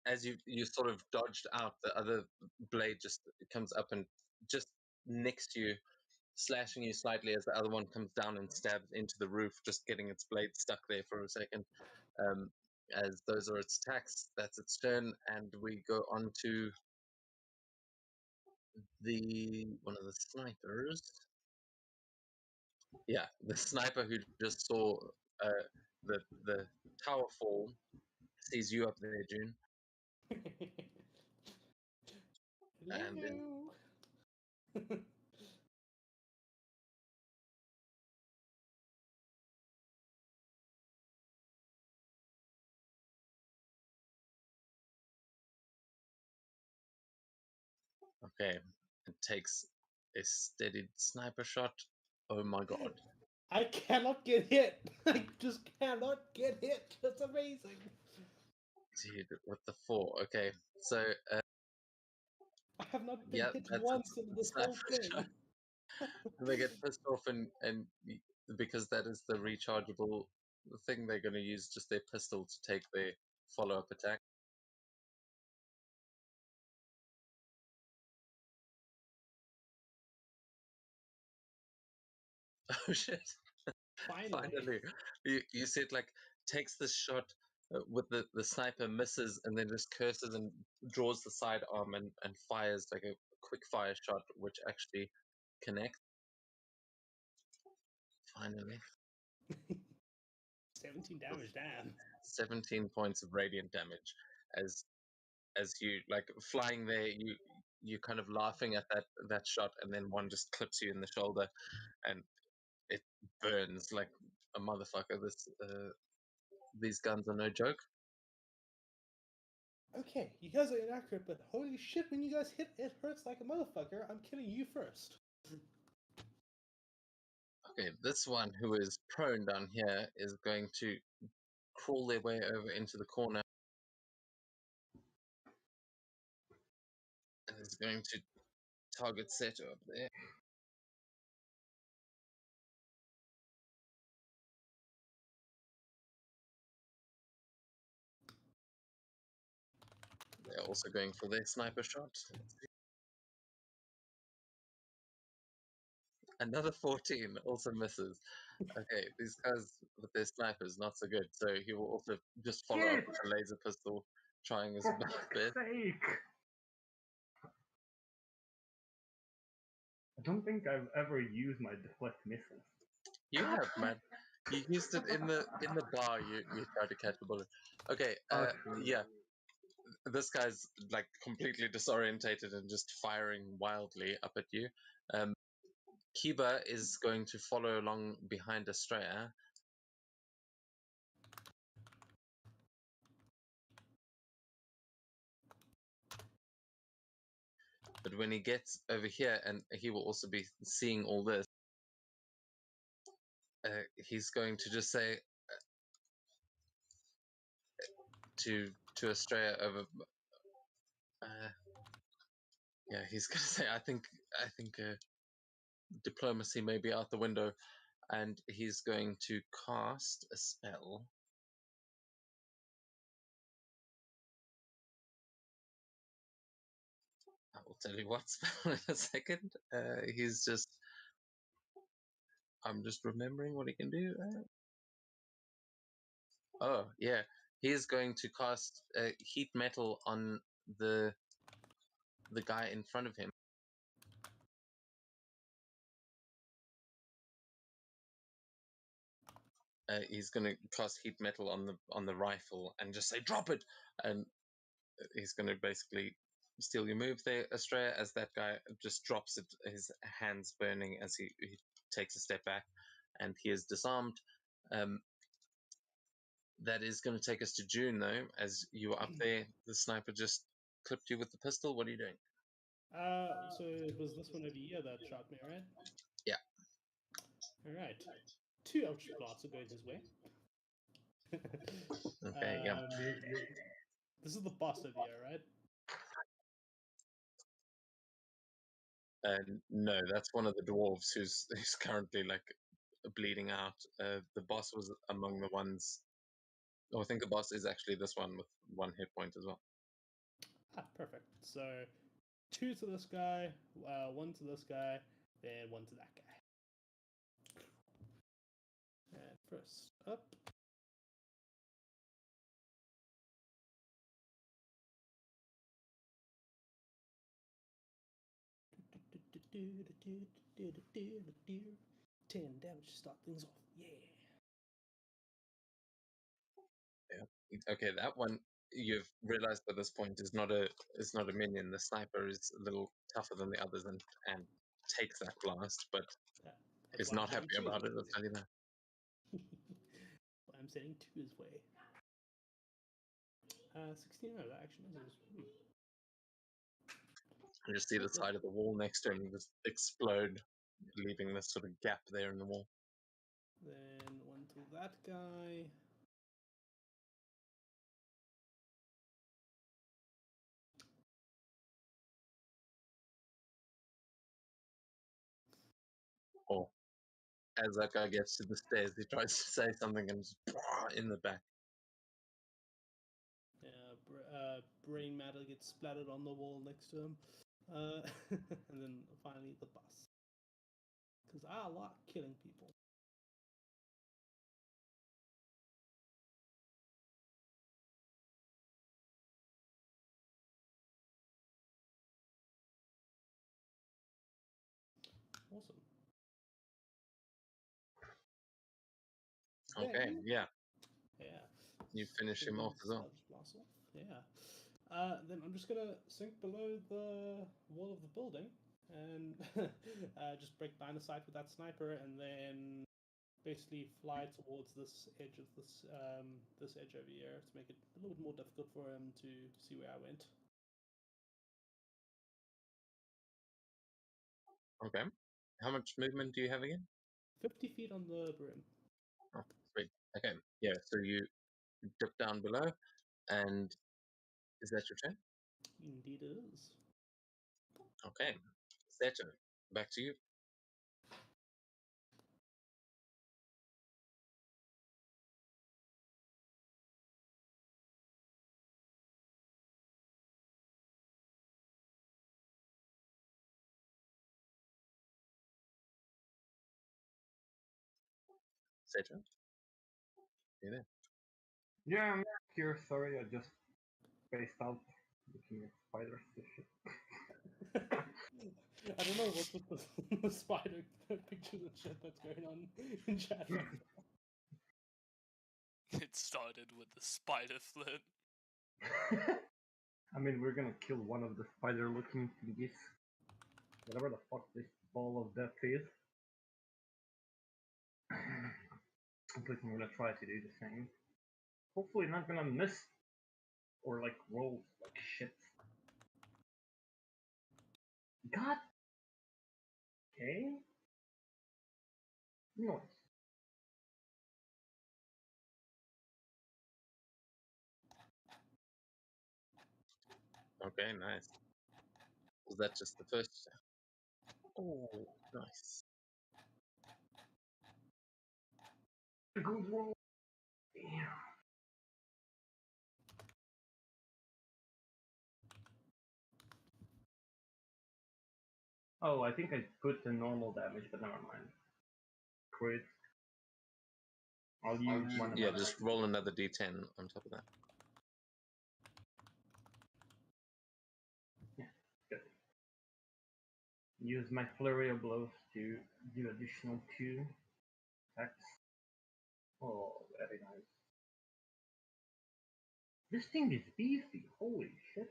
Speaker 1: as you sort of dodged out, the other blade just comes up and just next to you, slashing you slightly as the other one comes down and stabs into the roof, just getting its blade stuck there for a second. As those are its attacks, that's its turn, and we go on to one of the snipers. Yeah, the sniper who just saw the tower fall sees you up there, June, and then
Speaker 3: Hello.
Speaker 1: okay, it takes a steady sniper shot. Oh my god!
Speaker 3: I cannot get hit. I just cannot get hit. That's amazing.
Speaker 1: Dude, with the 4. Okay, so
Speaker 3: I have not been
Speaker 1: yeah,
Speaker 3: hit
Speaker 1: that's
Speaker 3: once
Speaker 1: a
Speaker 3: in this
Speaker 1: sniper
Speaker 3: whole thing.
Speaker 1: shot. And they get pissed off, and because that is the rechargeable thing, they're going to use just their pistol to take their follow-up attack. Oh shit! Finally, you see it like takes this shot with the sniper, misses, and then just curses and draws the sidearm and fires like a quick fire shot, which actually connects. Finally,
Speaker 3: 17 damage, damn.
Speaker 1: 17 points of radiant damage as you like flying there. You kind of laughing at that shot, and then one just clips you in the shoulder, and it burns like a motherfucker. These guns are no joke.
Speaker 3: Okay, you guys are inaccurate, but holy shit, when you guys hit, it hurts like a motherfucker. I'm killing you first.
Speaker 1: Okay, this one who is prone down here is going to crawl their way over into the corner and is going to target Seto up there. They're also going for their sniper shot. Another 14 also misses. Okay, these guys with their snipers not so good. So he will also just follow up
Speaker 5: Shit!
Speaker 1: with a laser pistol, trying his
Speaker 5: For fuck's
Speaker 1: best.
Speaker 5: sake! I don't think I've ever used my deflect missiles.
Speaker 1: You have, man. You used it in the bar. You tried to catch the bullet. Okay,
Speaker 5: True.
Speaker 1: yeah. This guy's like completely disorientated and just firing wildly up at you. Kiba is going to follow along behind Estrella. But when he gets over here, and he will also be seeing all this, he's going to just say to Estrella over. Yeah, he's gonna say, I think diplomacy maybe out the window, and he's going to cast a spell. I will tell you what spell in a second. I'm just remembering what he can do. Oh, yeah. He's going to cast heat metal on the guy in front of him. He's going to cast heat metal on the rifle and just say, "Drop it!" And he's going to basically steal your move there, Estrella, as that guy just drops it, his hands burning as he takes a step back, and he is disarmed. That is going to take us to June, though, as you are up there. The sniper just clipped you with the pistol. What are you doing?
Speaker 3: So it was this one over here that shot me, right?
Speaker 1: Yeah.
Speaker 3: All right. 2 Eldritch Blasts are going his way.
Speaker 1: Okay, yeah.
Speaker 3: This is the boss over here, right?
Speaker 1: No, that's one of the dwarves who's currently like bleeding out. The boss was among the ones. Oh, I think the boss is actually this one with 1 hit point as well.
Speaker 3: Ah, perfect. So 2 to this guy, 1 to this guy, then 1 to that guy. And first up. Ten damage to start things off. Yeah.
Speaker 1: Okay, that one you've realized by this point is not a minion. The sniper is a little tougher than the others and takes that blast, but
Speaker 3: Yeah,
Speaker 1: is not happy about it. I'll tell you that.
Speaker 3: I'm setting 2 his way. 16. Oh, that actually misses.
Speaker 1: You just see the side of the wall next to him just explode, leaving this sort of gap there in the wall.
Speaker 3: Then 1 to that guy.
Speaker 1: Or as that guy gets to the stairs, he tries to say something and just in the back.
Speaker 3: Brain matter gets splattered on the wall next to him. And then finally the boss. Because I like killing people. Awesome.
Speaker 1: Okay,
Speaker 3: Then,
Speaker 1: yeah.
Speaker 3: yeah.
Speaker 1: You finish him off as well.
Speaker 3: Blast off. Yeah. Then I'm just gonna sink below the wall of the building and just break line of sight with that sniper, and then basically fly towards this edge of this edge over here to make it a little bit more difficult for him to see where I went.
Speaker 1: Okay. How much movement do you have again?
Speaker 3: 50 feet on the brim.
Speaker 1: Oh, sweet. Okay. Yeah, so you dip down below, and is that your turn?
Speaker 3: Indeed it is.
Speaker 1: Okay. Seto, back to you. Seto? You there?
Speaker 5: Yeah, I'm here. Sorry, I just spaced out looking at spiders and shit.
Speaker 3: I don't know what's with the spider pictures and shit that's going on in chat.
Speaker 2: It started with the spider flip.
Speaker 5: I mean, we're gonna kill one of the spider-looking thingies. Whatever the fuck this ball of death is. I'm thinking I'm gonna try to do the same. Hopefully not gonna miss or like roll like shit. God. Okay. Nice.
Speaker 1: Okay, nice. Was that just the first? Oh, nice.
Speaker 5: Good roll. Yeah. Oh, I think I put the normal damage, but never mind. Crit. I'll use one of
Speaker 1: Yeah,
Speaker 5: my
Speaker 1: just roll another d10 on top of that.
Speaker 5: Yeah, good. Use my flurry of blows to do additional 2 attacks. Oh, very nice. This thing is beefy. Holy shit.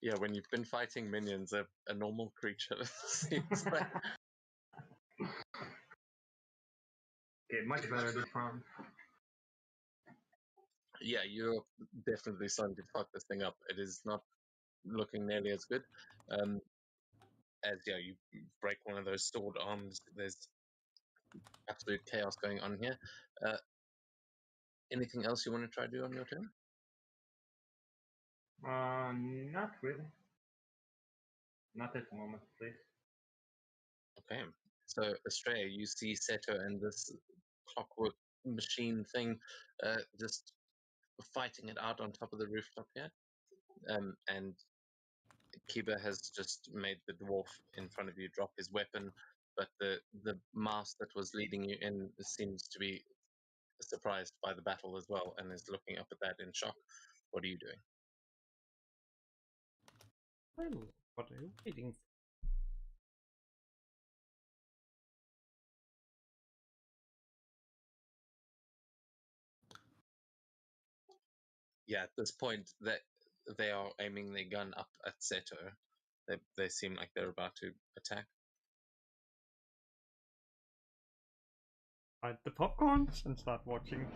Speaker 1: Yeah, when you've been fighting minions, a normal creature seems like...
Speaker 5: Okay, much better this round.
Speaker 1: Yeah, you're definitely starting to fuck this thing up. It is not looking nearly as good. As yeah, you break one of those sword arms. There's absolute chaos going on here. Anything else you want to try to do on your turn?
Speaker 5: Not really. Not at the moment, please.
Speaker 1: Okay. So, Estrella, you see Seto and this clockwork machine thing just fighting it out on top of the rooftop here. And Kiba has just made the dwarf in front of you drop his weapon, but the mouse that was leading you in seems to be surprised by the battle as well and is looking up at that in shock. What are you doing?
Speaker 6: Well, what are you waiting for?
Speaker 1: Yeah, at this point that they are aiming their gun up at Seto. They seem like they're about to attack.
Speaker 6: Hide the popcorns and start watching.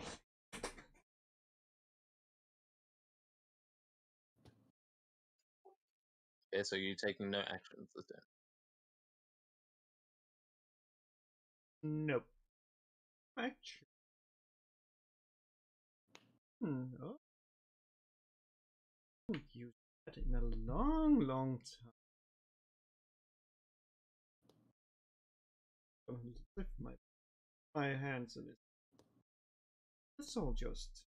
Speaker 1: Okay, so you're taking no actions this turn.
Speaker 6: Nope. Actually. No. I haven't used that in a long, long time. I'm gonna lift my hands in it. This all just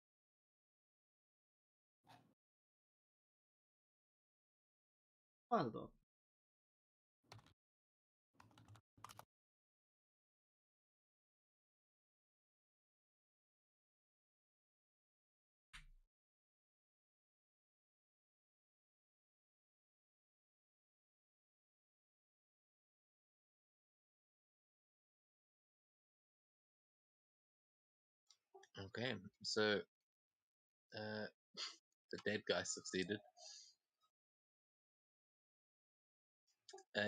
Speaker 6: piled up.
Speaker 1: Okay, so the dead guy succeeded.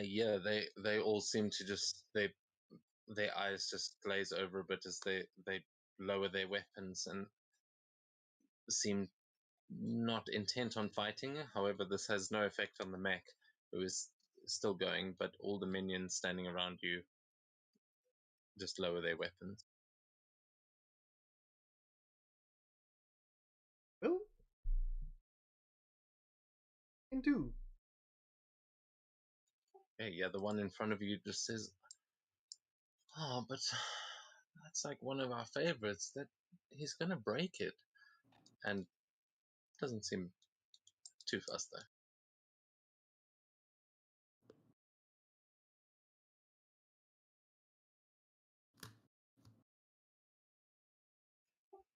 Speaker 1: Yeah, they all seem to just their eyes just glaze over a bit as they lower their weapons and seem not intent on fighting. However, this has no effect on the mech, who is still going, but all the minions standing around you just lower their weapons.
Speaker 6: Well, can do.
Speaker 1: Yeah, the one in front of you just says, "Oh, but that's like one of our favorites. That he's gonna break it," and doesn't seem too fussed though.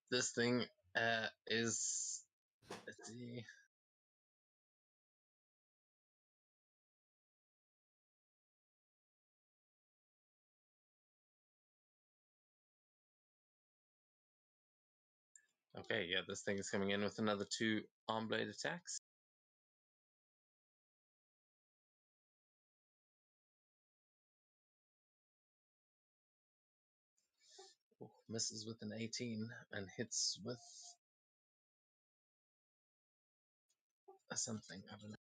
Speaker 1: This thing is, let's see, okay, yeah, this thing is coming in with another 2 arm blade attacks. Ooh, misses with an 18 and hits with something, I don't know.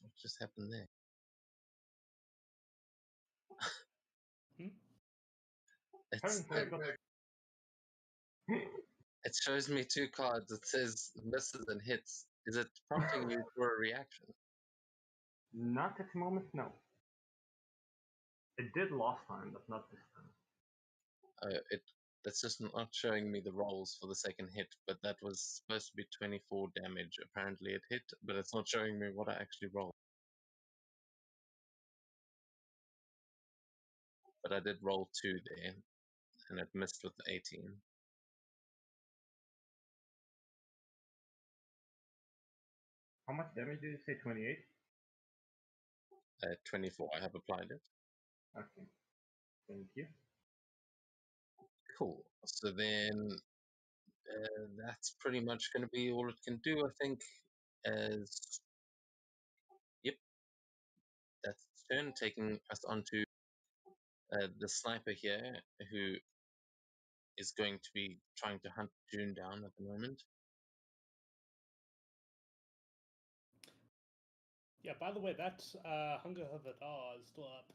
Speaker 1: What just happened there? It shows me 2 cards. It says misses and hits. Is it prompting you for a reaction?
Speaker 5: Not at the moment, no. It did last time, but not this time.
Speaker 1: It's just not showing me the rolls for the second hit, but that was supposed to be 24 damage. Apparently it hit, but it's not showing me what I actually rolled. But I did roll 2 there, and it missed with the 18.
Speaker 5: 'How much damage did you say? 28?
Speaker 1: 24, I have applied it.
Speaker 5: Okay. Thank you.
Speaker 1: Cool. So then that's pretty much going to be all it can do, I think. As yep, that's its turn, taking us onto the sniper here, who is going to be trying to hunt June down at the moment.
Speaker 3: Yeah, by the way, that Hunger Havadar is still up.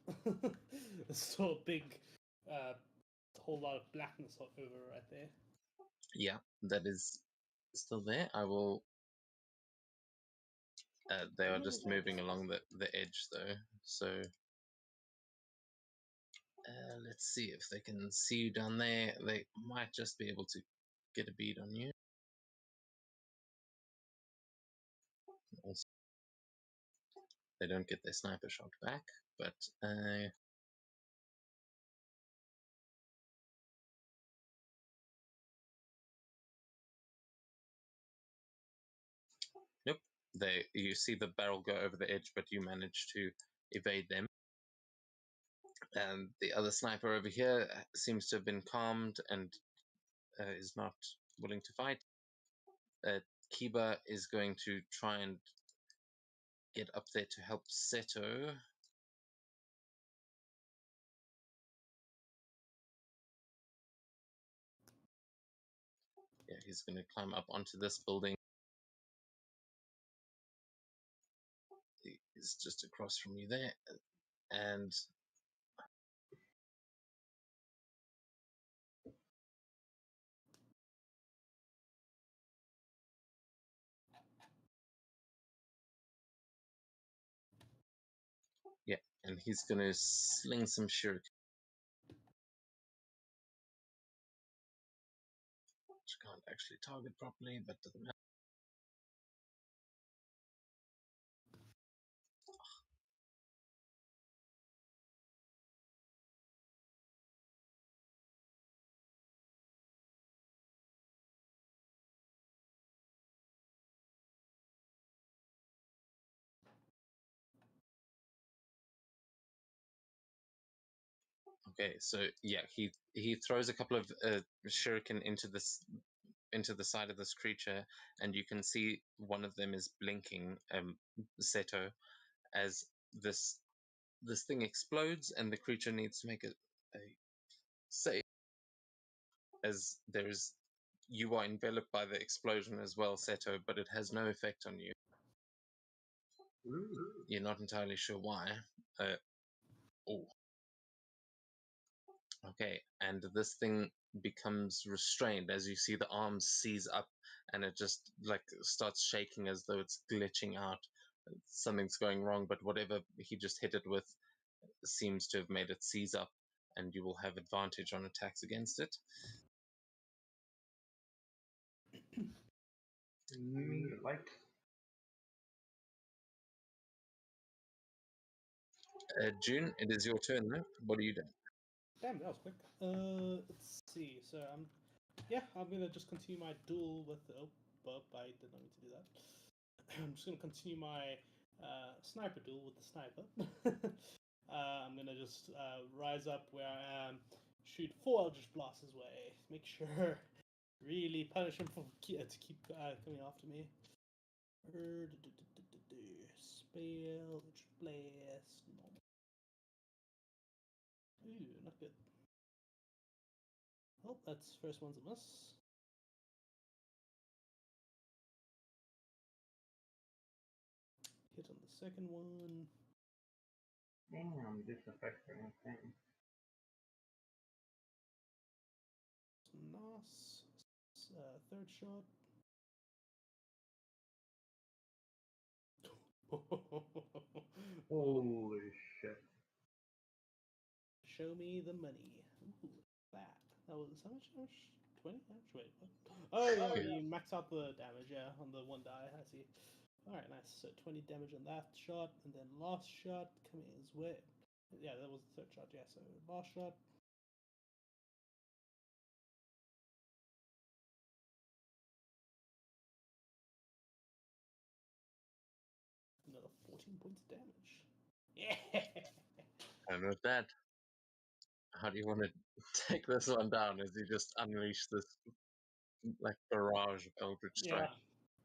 Speaker 3: There's still a big, whole lot of blackness over right there.
Speaker 1: Yeah, that is still there. I will. They are just moving along the edge though, so let's see if they can see you down there. They might just be able to get a bead on you. Also, they don't get their sniper shot back, but nope. You see the barrel go over the edge, but you manage to evade them. And the other sniper over here seems to have been calmed and is not willing to fight. Kiba is going to try and get up there to help Seto. Yeah, he's going to climb up onto this building. He's just across from you there. And yeah, and he's going to sling some shuriken. Which can't actually target properly, but doesn't matter. Okay, so yeah, he throws a couple of shuriken into the side of this creature, and you can see one of them is blinking, Seto, as this thing explodes, and the creature needs to make a save, as you are enveloped by the explosion as well, Seto, but it has no effect on you.
Speaker 5: Ooh.
Speaker 1: You're not entirely sure why. Oh. Okay, and this thing becomes restrained as you see the arms seize up, and it just like starts shaking as though it's glitching out. Something's going wrong, but whatever he just hit it with seems to have made it seize up, and you will have advantage on attacks against it.
Speaker 5: Like
Speaker 1: June, it is your turn now. What are you doing?
Speaker 3: Damn, that was quick. Let's see. So I'm gonna just continue my duel with. Oh, but I did not mean to do that. I'm just gonna continue my sniper duel with the sniper. I'm gonna just rise up where I am, shoot 4 Eldritch Blasts his way. Make sure, really punish him for to keep coming after me. Spell Eldritch Blast. Normal. Ooh, not good. Oh, that's first one's a miss. Hit on the second one.
Speaker 5: damn, this affects everything.
Speaker 3: third shot.
Speaker 5: Holy shit.
Speaker 3: Show me the money. Ooh, that. That was how much? 20 damage? Wait, what? Oh, yeah,
Speaker 1: yeah.
Speaker 3: you max out the damage, yeah, on the one die. I see. Alright, nice. So 20 damage on that shot, and then last shot coming his way. Yeah, that was the third shot, yeah. So last shot. Another 14 points of damage. Yeah!
Speaker 1: And with that, how do you want to take this one down as you just unleash this like barrage of Eldritch Strike?
Speaker 3: Yeah,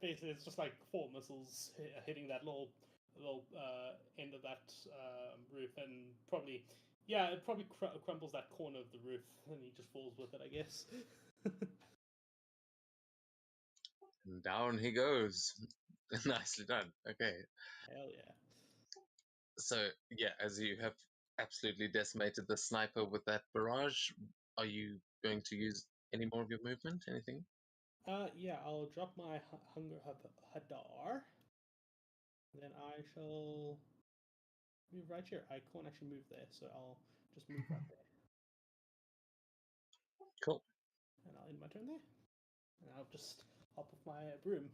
Speaker 3: basically, it's just like 4 missiles hitting that little end of that roof, and probably, yeah, it probably crumbles that corner of the roof, and he just falls with it, I guess.
Speaker 1: And down he goes. Nicely done. Okay.
Speaker 3: Hell yeah.
Speaker 1: So, yeah, as you have absolutely decimated the sniper with that barrage, are you going to use any more of your movement? Anything?
Speaker 3: Yeah, I'll drop my Hunger Hadar. Then I shall move right here. I can't actually move there, so I'll just move right there.
Speaker 1: Cool.
Speaker 3: And I'll end my turn there. And I'll just hop off my broom.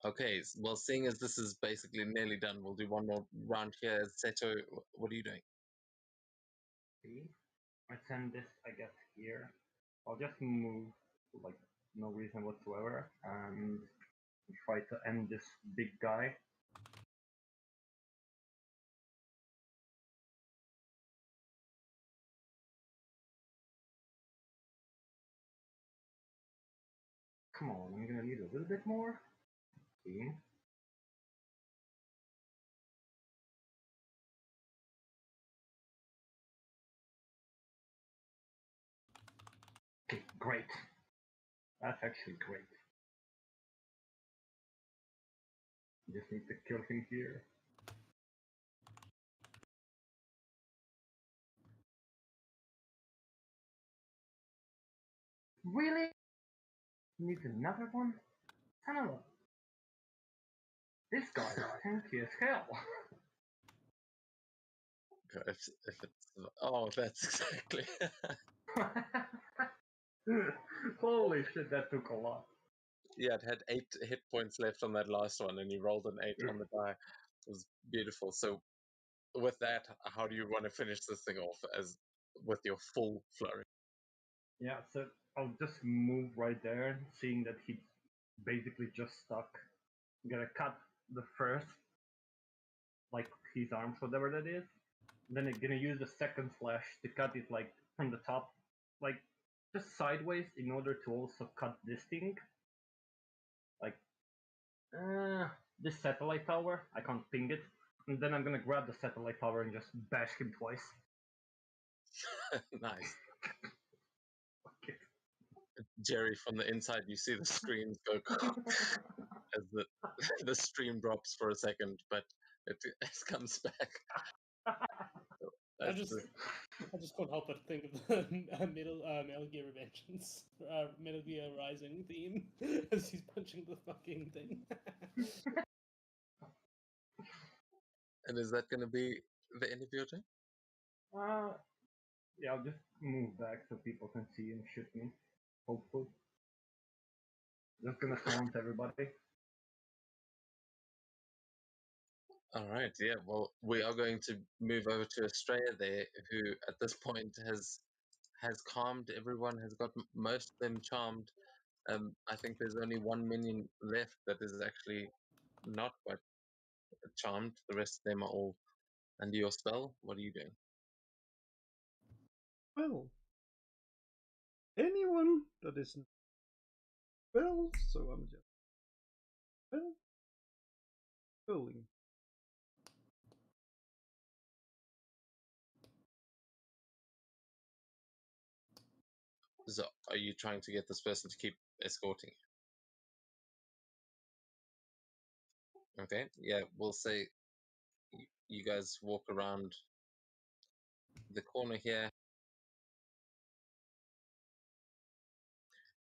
Speaker 1: Okay, well, seeing as this is basically nearly done, we'll do one more round here. Seto, what are you doing?
Speaker 5: See? I send this, I guess, here. I'll just move, like, no reason whatsoever, and try to end this big guy. Come on, I'm gonna need a little bit more. See? Okay, great. That's actually great. Just need to kill him here. Really? Needs another one? Son of a... This guy is tanky as hell.
Speaker 1: If it's oh, that's exactly.
Speaker 5: Holy shit, that took a lot.
Speaker 1: Yeah, it had 8 hit points left on that last one, and you rolled an 8 on the die. It was beautiful. So, with that, how do you want to finish this thing off as with your full flurry?
Speaker 5: Yeah, so I'll just move right there, seeing that he's basically just stuck. I'm gonna cut the first, like his arms, whatever that is. Then I'm gonna use the second slash to cut it like from the top, like just sideways, in order to also cut this thing. Like, this satellite tower, I can't ping it. And then I'm gonna grab the satellite tower and just bash him twice.
Speaker 1: Nice.
Speaker 5: Okay.
Speaker 1: Jerry, from the inside, you see the screens go as the stream drops for a second, but it comes back.
Speaker 3: I just can't help but think of the Metal Gear Revengeance, Metal Gear Rising theme as he's punching the fucking thing.
Speaker 1: And is that going to be the end of your turn?
Speaker 5: Yeah, I'll just move back so people can see and shoot me. Hopefully. Just gonna silence everybody.
Speaker 1: All right, yeah. Well, we are going to move over to Australia there, who at this point has calmed everyone, has got most of them charmed. I think there's only one minion left that is actually not quite charmed. The rest of them are all under your spell. What are you doing?
Speaker 6: Well, anyone that isn't well, so I'm just rolling.
Speaker 1: So, are you trying to get this person to keep escorting you? Okay, yeah, we'll say you guys walk around the corner here.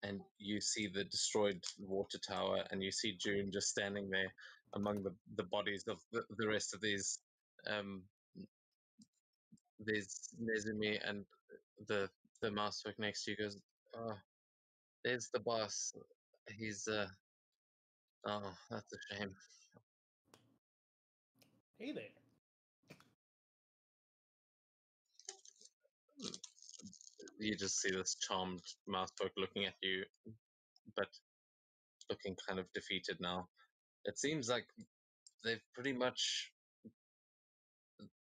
Speaker 1: and you see the destroyed water tower, and you see June just standing there among the bodies of the rest of these Nezumi, and the master next to you goes, "Oh, there's the boss. He's oh, that's a shame."
Speaker 3: Hey there.
Speaker 1: You just see this charmed mousefolk looking at you, but looking kind of defeated now. It seems like they've pretty much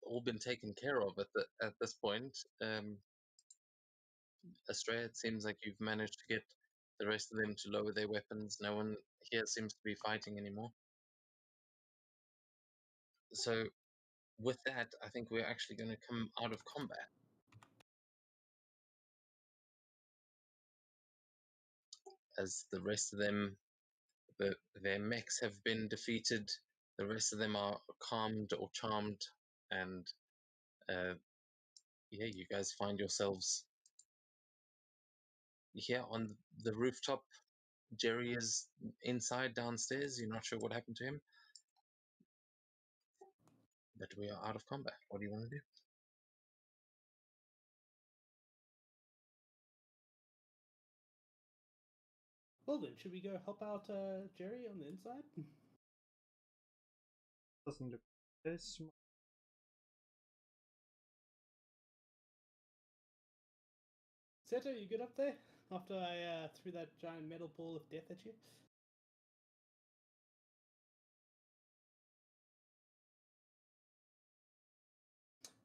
Speaker 1: all been taken care of at this point. Astrea, it seems like you've managed to get the rest of them to lower their weapons. No one here seems to be fighting anymore. So, with that, I think we're actually going to come out of combat. As the rest of them, their mechs have been defeated. The rest of them are calmed or charmed, and yeah, you guys find yourselves here on the rooftop. Jerry is inside downstairs. You're not sure what happened to him, but we are out of combat. What do you want to do?
Speaker 3: Well then, should we go help out Jerry on the inside?
Speaker 6: Doesn't look this.
Speaker 3: Seto, you good up there? After I threw that giant metal ball of death at you?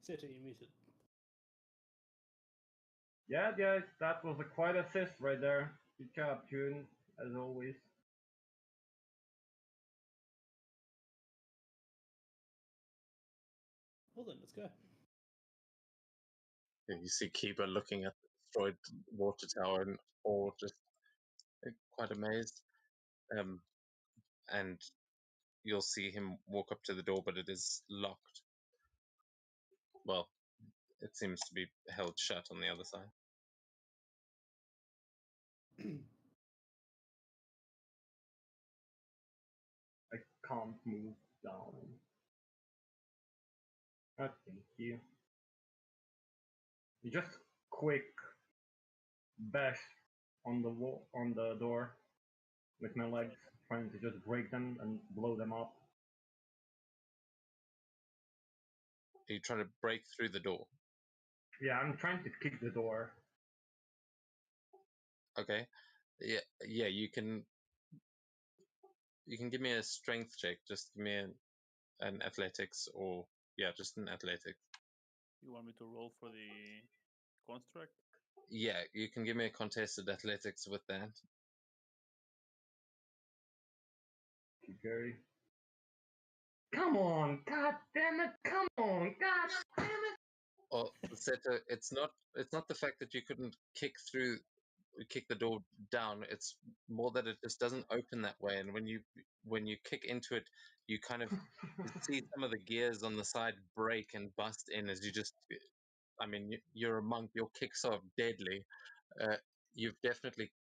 Speaker 3: Seto, you muted.
Speaker 5: Yeah, guys, that was a quite assist right there. Good job, June, as always.
Speaker 3: Well then, let's go.
Speaker 1: You see Kiba looking at the destroyed water tower and all just quite amazed. And you'll see him walk up to the door, but it is locked. Well, it seems to be held shut on the other side.
Speaker 5: I can't move down. Oh, thank you. Just quick bash on the wall, on the door with my legs, trying to just break them and blow them up.
Speaker 1: Are you trying to break through the door?
Speaker 5: Yeah, I'm trying to kick the door.
Speaker 1: Okay. Yeah. You can give me a strength check. Just give me an athletics, or yeah, just an athletics.
Speaker 4: You want me to roll for the construct?
Speaker 1: Yeah, you can give me a contested athletics with that.
Speaker 5: Gary. Come on, god damn it! Come on, god damn it!
Speaker 1: Well, Seto, it's not the fact that you couldn't kick the door down. It's more that it just doesn't open that way, and when you kick into it, you kind of see some of the gears on the side break and bust in as you just. I mean, you're a monk. Your kicks are deadly. You've definitely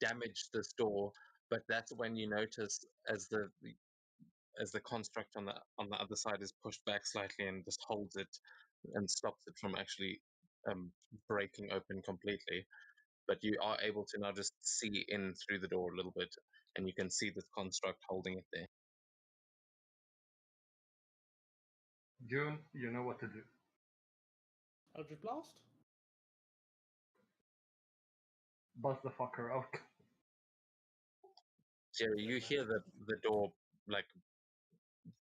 Speaker 1: damaged this door, but that's when you notice as the construct on the other side is pushed back slightly and just holds it and stops it from actually breaking open completely. But you are able to now just see in through the door a little bit, and you can see this construct holding it there.
Speaker 5: June, you know what to do.
Speaker 3: Eldritch Blast?
Speaker 5: Bust the fucker out.
Speaker 1: Jerry, you hear the door like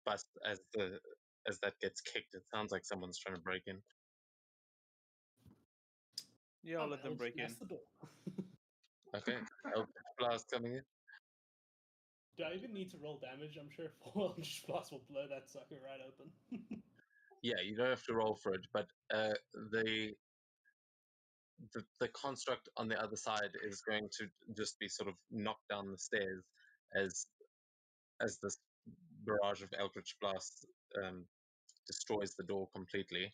Speaker 1: bust as that gets kicked. It sounds like someone's trying to break in.
Speaker 4: Yeah, I'll let them break in.
Speaker 3: Blast the door.
Speaker 1: Okay, Eldritch Blast coming in.
Speaker 3: Do I even need to roll damage? I'm sure 4 Eldritch Blast will blow that sucker right open.
Speaker 1: Yeah, you don't have to roll for it, but the construct on the other side is going to just be sort of knocked down the stairs as this barrage of Eldritch Blast destroys the door completely,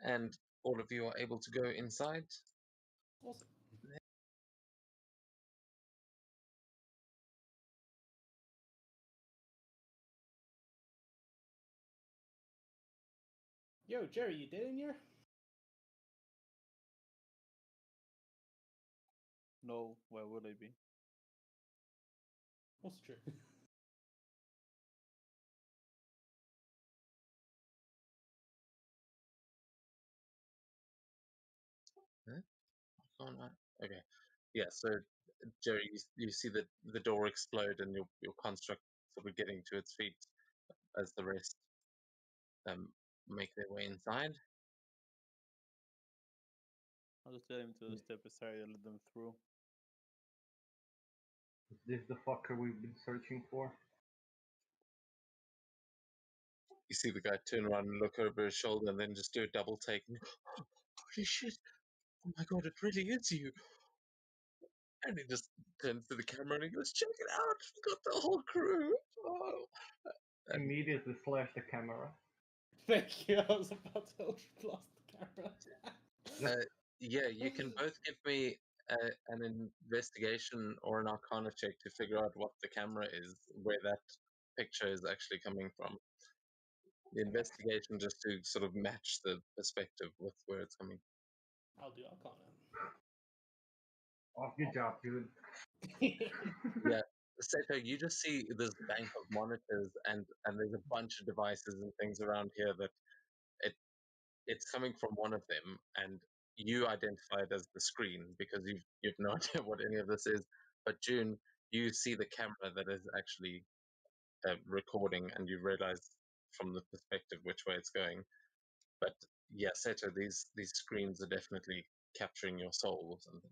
Speaker 1: and all of you are able to go inside.
Speaker 3: Awesome. Yo, Jerry, you dead in here?
Speaker 4: No, where would I be?
Speaker 3: What's true?
Speaker 1: Oh, no. Okay. Yeah, so Jerry, you see the door explode and your construct sort of getting to its feet as the rest make their way inside.
Speaker 4: I'll just tell him to step aside and let them through.
Speaker 5: Is this the fucker we've been searching for?
Speaker 1: You see the guy turn around and look over his shoulder and then just do a double take. Holy shit! Oh my god, it really is you! And he just turns to the camera and he goes, "Check it out! We got the whole crew!" Oh. And
Speaker 5: Immediately slash the camera.
Speaker 3: Thank you. I was about to blast the camera.
Speaker 1: yeah, you can both give me an investigation or an arcana check to figure out what the camera is, where that picture is actually coming from. The investigation just to sort of match the perspective with where it's coming.
Speaker 3: I'll do Arcana.
Speaker 5: Oh, good job, dude.
Speaker 1: Yeah, Seto, you just see this bank of monitors and there's a bunch of devices and things around here that it's coming from one of them, and you identify it as the screen because you've no idea what any of this is. But June, you see the camera that is actually recording, and you realize from the perspective which way it's going. But yeah, Seto, these screens are definitely capturing your soul or something.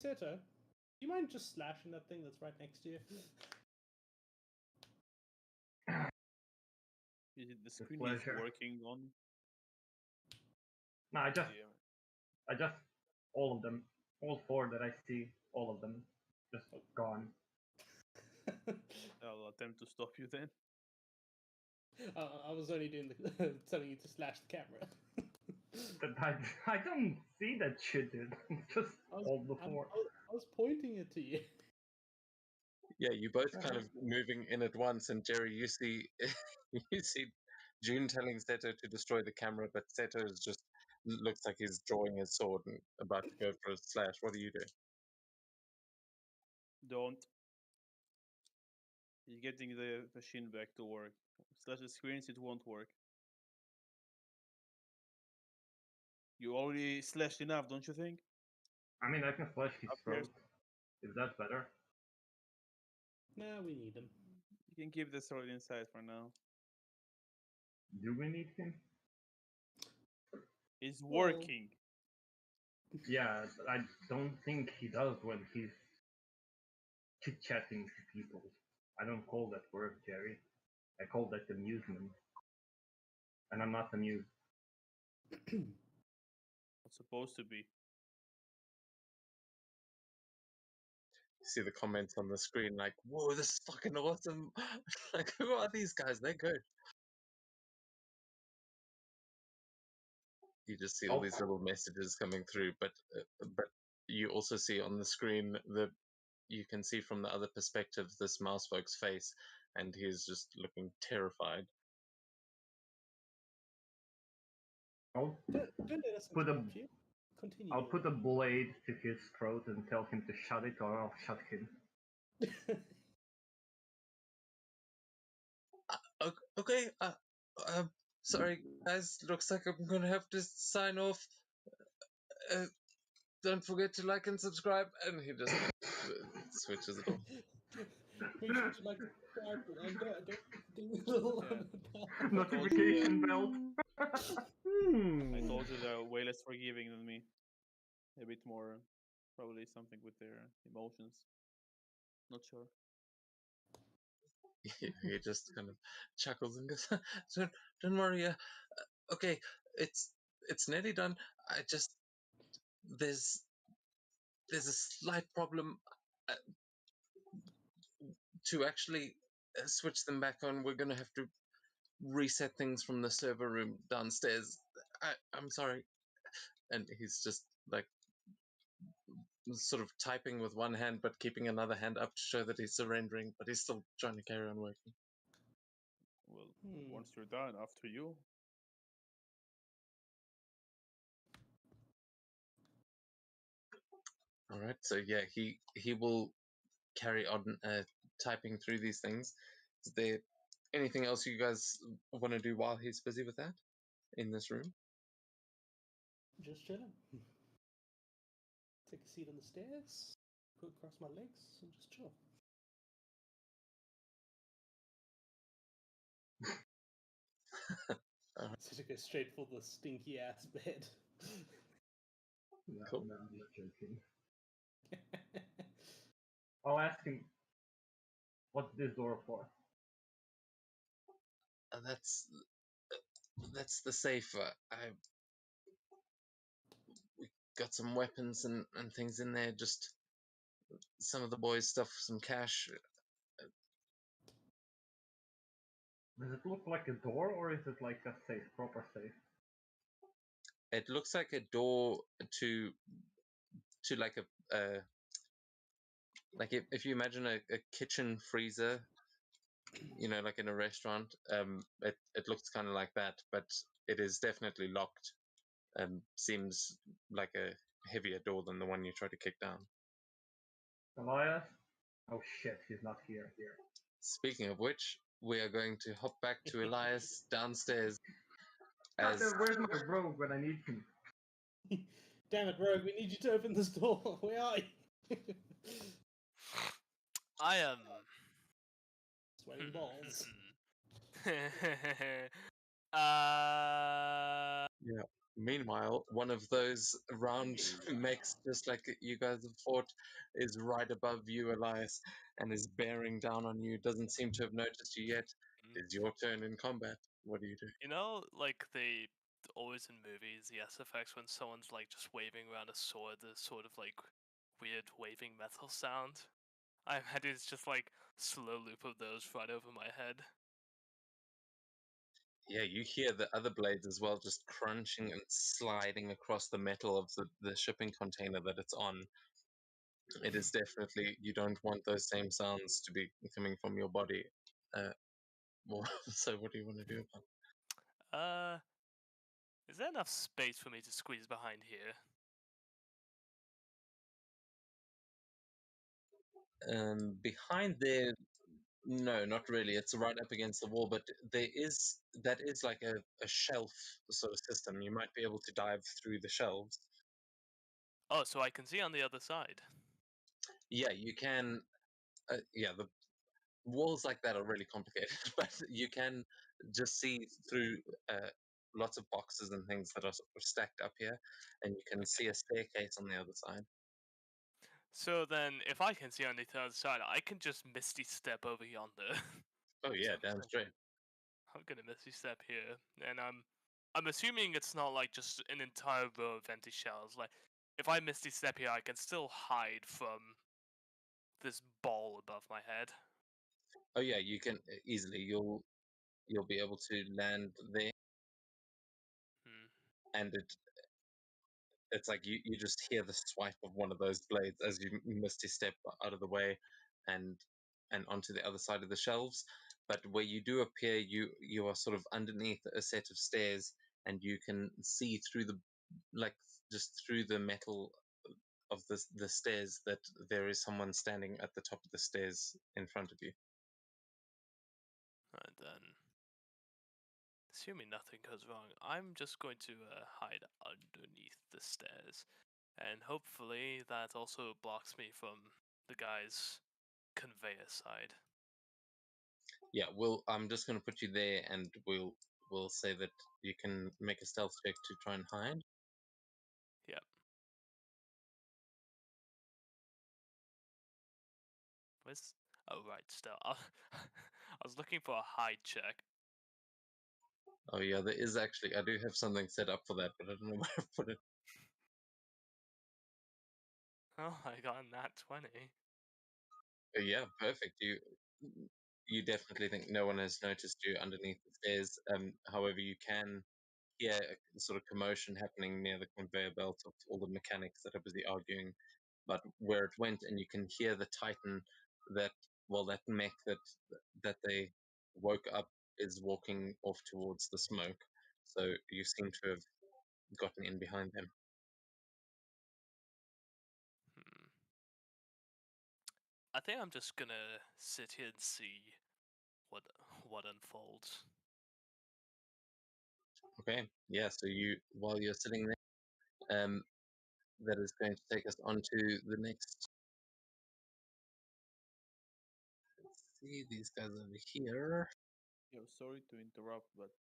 Speaker 3: Seto, do you mind just slashing that thing that's right next to you?
Speaker 4: Is it the
Speaker 5: With
Speaker 4: screen is
Speaker 5: pleasure.
Speaker 4: working on?
Speaker 5: No, I just,
Speaker 4: Yeah.
Speaker 5: all of them, all four that I see, all of them, just gone.
Speaker 4: I'll attempt to stop you then.
Speaker 3: I was only doing the telling you to slash the camera.
Speaker 5: But I don't see that shit, dude. It's just all the four.
Speaker 3: I was pointing it to you.
Speaker 1: Yeah, you both kind of moving in at once, and Jerry, you see you see June telling Seto to destroy the camera, but Seto is just looks like he's drawing his sword and about to go for a slash. What do you do?
Speaker 4: Don't. He's getting the machine back to work. Slash the screens, it won't work. You already slashed enough, don't you think?
Speaker 5: I mean, I can flash his
Speaker 4: Up here.
Speaker 5: throat. If that's better.
Speaker 3: Nah, we need him.
Speaker 4: You can keep the sword inside for now.
Speaker 5: Do we need him?
Speaker 4: It's
Speaker 3: Well-
Speaker 4: working.
Speaker 5: Yeah, but I don't think he does when he's chit-chatting to people. I don't call that work, Jerry. I call that amusement. And I'm not amused.
Speaker 4: It's supposed to be.
Speaker 1: You see the comments on the screen like, "Whoa, this is fucking awesome!" Like, who are these guys? They're good. You just see all these little messages coming through, but you also see on the screen that you can see from the other perspective this mouse folk's face, and he's just looking terrified.
Speaker 5: I'll
Speaker 3: Don't let us
Speaker 5: Put a-
Speaker 3: interrupt you. Continue.
Speaker 5: I'll put a blade to his throat and tell him to shut it, or I'll shut him.
Speaker 1: Okay, sorry guys, looks like I'm gonna have to sign off. Don't forget to like and subscribe, and he just switches it off.
Speaker 3: Make sure to like, subscribe, and don't ding the little
Speaker 4: Yeah.
Speaker 5: Notification bell.
Speaker 4: I told you they're way less forgiving than me. A bit more, probably something with their emotions. Not sure.
Speaker 1: He just kind of chuckles and goes, Don't worry. Okay, it's nearly done. I just there's a slight problem to actually switch them back on. We're gonna have to reset things from the server room downstairs. I'm sorry." And he's just like sort of typing with one hand but keeping another hand up to show that he's surrendering, but he's still trying to carry on working.
Speaker 4: Well, Once you're done, after you.
Speaker 1: All right. So yeah, he will carry on typing through these things. Is there anything else you guys want to do while he's busy with that in this room?
Speaker 3: Just chilling. Take a seat on the stairs, go across my legs, and just chill. So to go straight for the stinky ass bed.
Speaker 5: No,
Speaker 1: Cool.
Speaker 5: no, I'm not joking. I'll ask him, what's this door for?
Speaker 1: That's the safe. We got some weapons and things in there. Just some of the boys' stuff, some cash.
Speaker 5: Does it look like a door, or is it like a safe, proper safe?
Speaker 1: It looks like a door to like like if you imagine a kitchen freezer, like in a restaurant. It looks kind of like that, but it is definitely locked. Seems like a heavier door than the one you tried to kick down.
Speaker 5: Elias? Oh shit, he's not here.
Speaker 1: Speaking of which, we are going to hop back to Elias downstairs. As
Speaker 5: Goddamn, where's my rogue when I need him?
Speaker 3: Damn it, Rogue, we need you to open this door. Where are you?
Speaker 2: I am.
Speaker 3: Sweating balls.
Speaker 1: yeah. Meanwhile, one of those round mechs, just like you guys have fought, is right above you, Elias, and is bearing down on you. Doesn't seem to have noticed you yet. It's your turn in combat. What do you do?
Speaker 2: Like they always in movies, the SFX when someone's like just waving around a sword, the sort of like weird waving metal sound. I imagine it's just like slow loop of those right over my head.
Speaker 1: Yeah, you hear the other blades as well, just crunching and sliding across the metal of the shipping container that it's on. It is definitely, you don't want those same sounds to be coming from your body. More. So, what do you want to do about
Speaker 2: Is there enough space for me to squeeze behind here?
Speaker 1: Behind there, no, not really. It's right up against the wall, but that is like a shelf sort of system. You might be able to dive through the shelves.
Speaker 2: Oh, so I can see on the other side.
Speaker 1: Yeah, you can. Yeah, the walls like that are really complicated, but you can just see through lots of boxes and things that are sort of stacked up here, and you can see a staircase on the other side.
Speaker 2: So then, if I can see on the other side, I can just Misty Step over yonder.
Speaker 1: Oh yeah, damn straight.
Speaker 2: I'm gonna Misty Step here, and I'm assuming it's not like just an entire row of empty shells. Like, if I Misty Step here, I can still hide from this ball above my head.
Speaker 1: Oh yeah, you can easily. You'll be able to land there, and it's like you just hear the swipe of one of those blades as you misty step out of the way, and onto the other side of the shelves. But where you do appear, you are sort of underneath a set of stairs, and you can see through the like just through the metal of the stairs that there is someone standing at the top of the stairs in front of you.
Speaker 2: And then, assuming nothing goes wrong, I'm just going to hide underneath the stairs. And hopefully that also blocks me from the guy's conveyor side.
Speaker 1: Yeah, I'm just going to put you there, and we'll say that you can make a stealth check to try and hide.
Speaker 2: Yep. Where's... Oh, right, still. I was looking for a hide check.
Speaker 1: Oh yeah, there is actually. I do have something set up for that, but I don't know where I put it.
Speaker 2: Oh, I got a nat 20.
Speaker 1: Yeah, perfect. You definitely think no one has noticed you underneath the stairs. However, you can hear a sort of commotion happening near the conveyor belt of all the mechanics that are busy arguing about where it went, and you can hear the Titan that that mech that they woke up is walking off towards the smoke. So you seem to have gotten in behind them.
Speaker 2: Hmm. I think I'm just gonna sit here and see what unfolds.
Speaker 1: Okay, yeah. So while you're sitting there, that is going to take us on to the next. Let's see these guys over here.
Speaker 4: Yeah, sorry to interrupt, but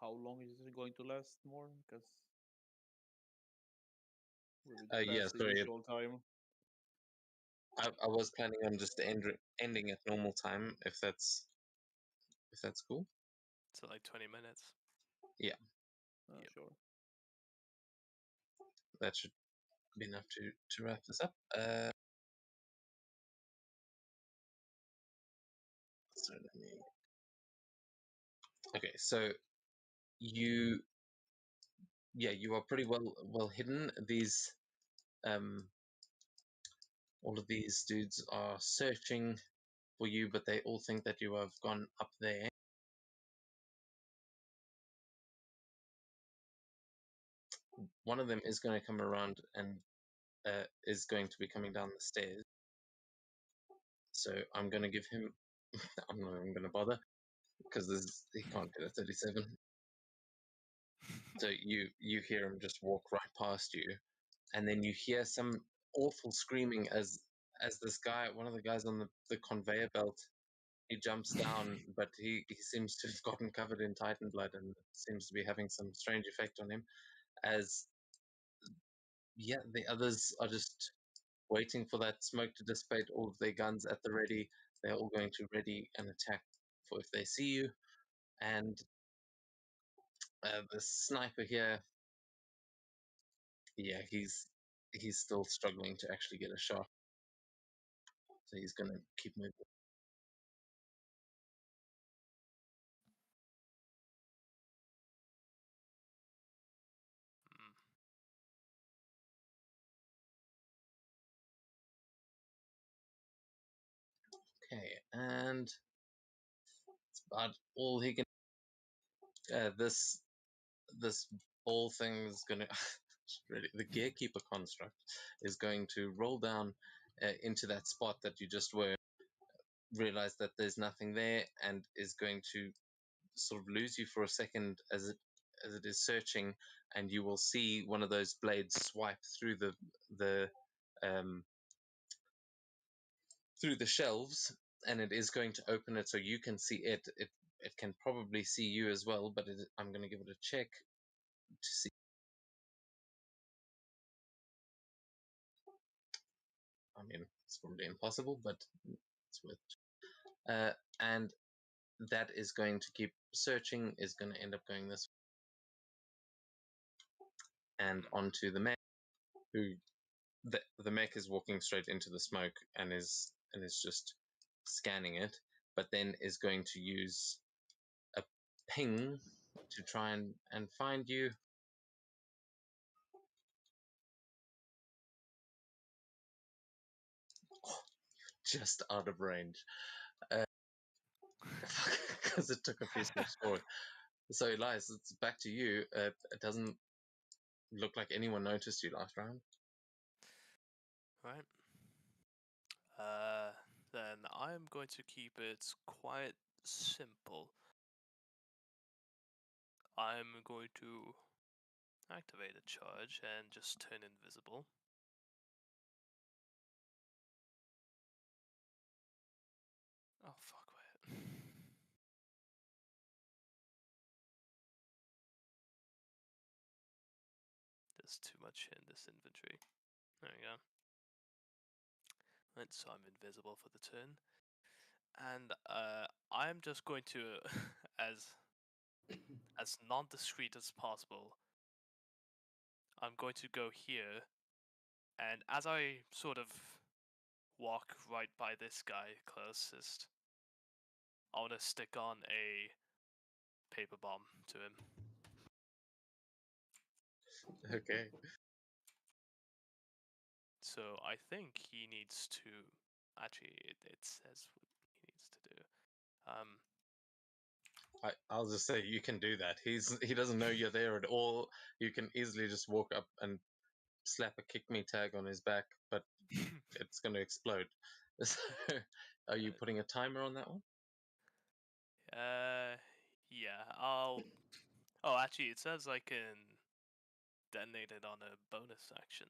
Speaker 4: how long is it going to last more? Because we're a bit
Speaker 1: Yeah,
Speaker 4: past the
Speaker 1: sorry.
Speaker 4: usual time.
Speaker 1: I was planning on just ending at normal time, if that's cool.
Speaker 2: So like 20 minutes.
Speaker 1: Yeah,
Speaker 2: Yep.
Speaker 4: Sure.
Speaker 1: that should be enough to wrap this up. So let me. Okay, so you are pretty well hidden. These all of these dudes are searching for you, but they all think that you have gone up there. One of them is going to come around and is going to be coming down the stairs. So I'm going to give him. I'm not even going to bother because he can't get a 37. So you hear him just walk right past you, and then you hear some awful screaming as this guy, one of the guys on the conveyor belt, he jumps down, but he seems to have gotten covered in Titan blood and seems to be having some strange effect on him. As the others are just waiting for that smoke to dissipate, all of their guns at the ready. They're all going to ready an attack for if they see you. And the sniper here, yeah, he's still struggling to actually get a shot. So he's going to keep moving.
Speaker 2: Hmm.
Speaker 1: Okay, and it's about all he can. This ball thing is going to really, the Gearkeeper construct is going to roll down into that spot that you just were, realize that there's nothing there, and is going to sort of lose you for a second as it is searching, and you will see one of those blades swipe through the um, through the shelves, and it is going to open it so you can see it. It can probably see you as well, but I'm going to give it a check to see. I mean, it's probably impossible, but it's worth. And that is going to keep searching. Is going to end up going this and onto the mech, who the mech is walking straight into the smoke and is just scanning it, but then is going to use a ping to try and find you. Just out of range. Because it took a few steps forward. So, Elias, it's back to you. It doesn't look like anyone noticed you last round.
Speaker 2: Right. Then I'm going to keep it quite simple. I'm going to activate a charge and just turn invisible. Oh fuck, wait. There's too much in this inventory. There we go. Right, so I'm invisible for the turn. And I'm just going to, as non-discreet as possible, I'm going to go here, and as I sort of walk right by this guy closest, I want to stick on a paper bomb to him.
Speaker 1: Okay.
Speaker 2: So I think he needs to. Actually, it says what he needs to do.
Speaker 1: I'll just say you can do that. He doesn't know you're there at all. You can easily just walk up and slap a kick me tag on his back, but it's going to explode. So, are you putting a timer on that one?
Speaker 2: Yeah, I'll. Oh, actually, it says I can detonate it on a bonus action.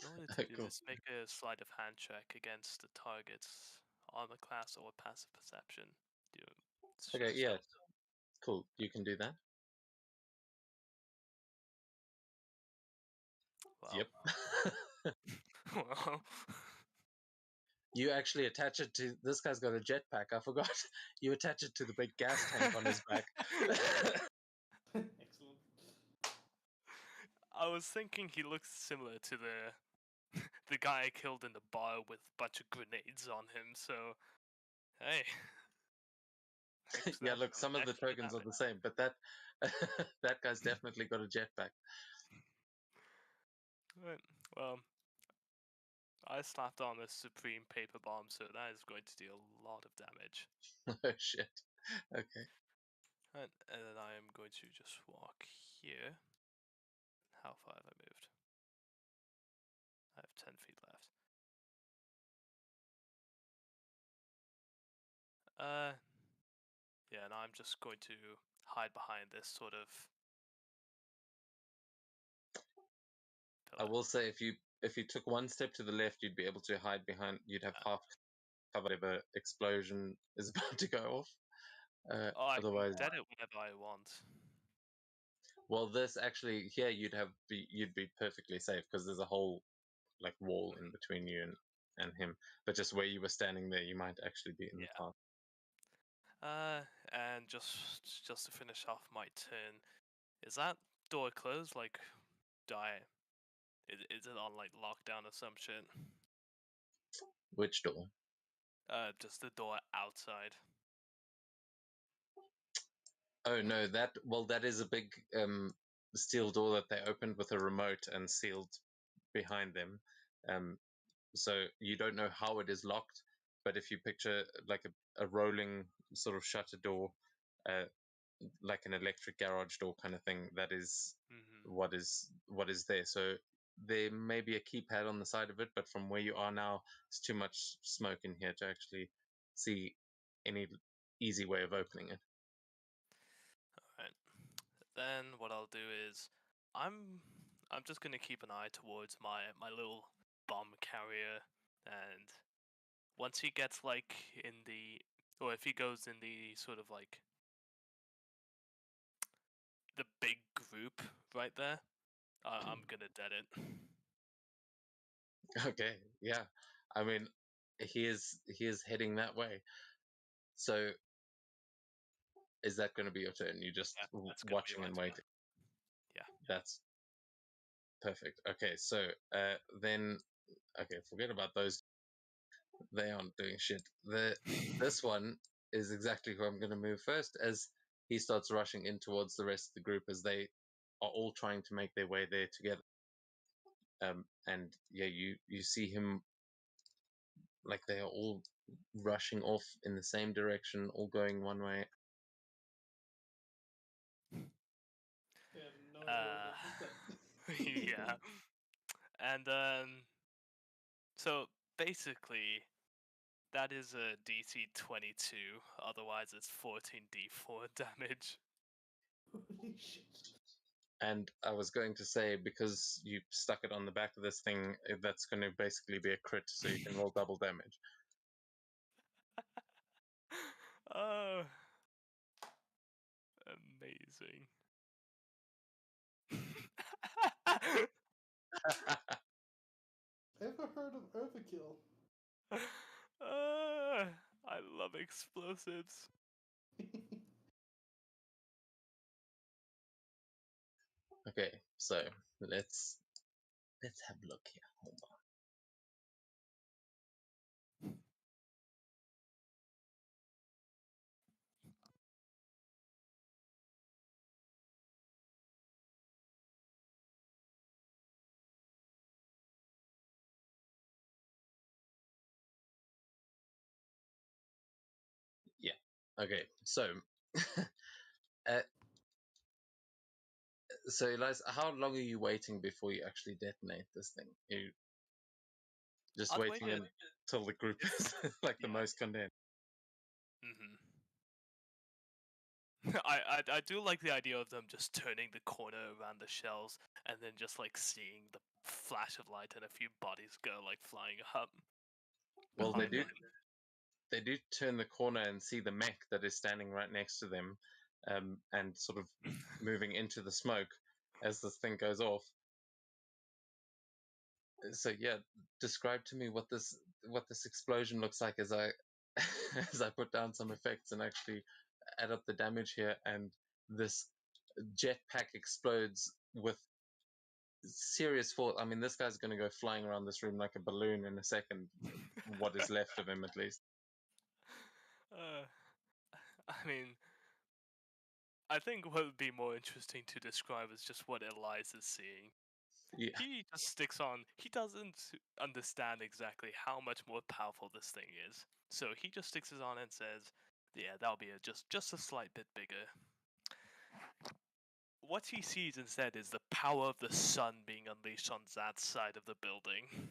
Speaker 2: In order to do
Speaker 1: Cool.
Speaker 2: this, make a sleight of hand check against the target's armor class or passive perception.
Speaker 1: Okay, yeah, cool. You can do that.
Speaker 2: Well,
Speaker 1: Yep.
Speaker 2: well,
Speaker 1: You actually attach it to this guy's got a jetpack. I forgot. You attach it to the big gas tank on his back.
Speaker 3: Excellent.
Speaker 2: I was thinking he looks similar to the guy I killed in the bar with a bunch of grenades on him. So, hey.
Speaker 1: Yeah, look, some of the tokens are the same, but that that guy's definitely got a jetpack.
Speaker 2: Right. Well, I slapped on a supreme paper bomb, so that is going to do a lot of damage.
Speaker 1: Oh shit. Okay.
Speaker 2: Right, and then I am going to just walk here. How far have I moved? I have 10 feet left. Yeah, and I'm just going to hide behind this sort of
Speaker 1: I will say if you took one step to the left, you'd be able to hide behind. You'd have half covered if an explosion is about to go off.
Speaker 2: I
Speaker 1: Otherwise,
Speaker 2: can dead it whenever I want.
Speaker 1: well, this actually here you'd be perfectly safe because there's a whole like wall in between you and him. But just where you were standing there, you might actually be in the path.
Speaker 2: And just to finish off my turn, is that door closed? Like, is it on like lockdown or some shit?
Speaker 1: Which door?
Speaker 2: Just the door outside.
Speaker 1: Oh no, that is a big steel door that they opened with a remote and sealed behind them. So you don't know how it is locked, but if you picture like a rolling sort of shutter door, like an electric garage door kind of thing, that is what is there. So there may be a keypad on the side of it, but from where you are now, it's too much smoke in here to actually see any easy way of opening it.
Speaker 2: Alright. Then what I'll do is I'm just gonna keep an eye towards my little bomb carrier, and once he gets like in the, or if he goes in the sort of like the big group right there, I'm gonna dead it.
Speaker 1: Okay, yeah. I mean, he is heading that way. So is that going to be your turn? You just
Speaker 2: that's gonna be
Speaker 1: watching
Speaker 2: my
Speaker 1: and
Speaker 2: turn.
Speaker 1: waiting.
Speaker 2: Yeah.
Speaker 1: That's perfect. Okay, so then forget about those. They aren't doing shit. This one is exactly who I'm going to move first as he starts rushing in towards the rest of the group as they are all trying to make their way there together. And yeah, you see him like they are all rushing off in the same direction, all going one way.
Speaker 3: They have no idea what this is.
Speaker 2: Yeah. And so basically that is a DC 22, otherwise it's 14d4 damage.
Speaker 3: Holy shit.
Speaker 1: And I was going to say, because you stuck it on the back of this thing, that's going to basically be a crit, so you can roll double damage.
Speaker 2: Oh, amazing.
Speaker 3: Ever heard of overkill?
Speaker 2: I love explosives.
Speaker 1: Okay, so let's have a look here. Hold on. Yeah. Okay, so uh, so Elias, how long are you waiting before you actually detonate this thing? You just
Speaker 2: I'd
Speaker 1: waiting
Speaker 2: wait
Speaker 1: until the group is like the
Speaker 2: Yeah.
Speaker 1: most condemned.
Speaker 2: Mm-hmm. I do like the idea of them just turning the corner around the shells and then just like seeing the flash of light and a few bodies go like flying up.
Speaker 1: Well, they
Speaker 3: Oh,
Speaker 1: do
Speaker 3: man.
Speaker 1: they do turn the corner and see the mech that is standing right next to them, and sort of moving into the smoke as this thing goes off. So yeah, describe to me what this explosion looks like as I as I put down some effects and actually add up the damage here, and this jetpack explodes with serious force. I mean, this guy's going to go flying around this room like a balloon in a second. What is left of him, at least.
Speaker 2: uh, I mean, I think what would be more interesting to describe is just what Elias is seeing.
Speaker 1: Yeah.
Speaker 2: He just sticks on. He doesn't understand exactly how much more powerful this thing is, so he just sticks it on and says, "Yeah, that'll be just a slight bit bigger." What he sees instead is the power of the sun being unleashed on that side of the building.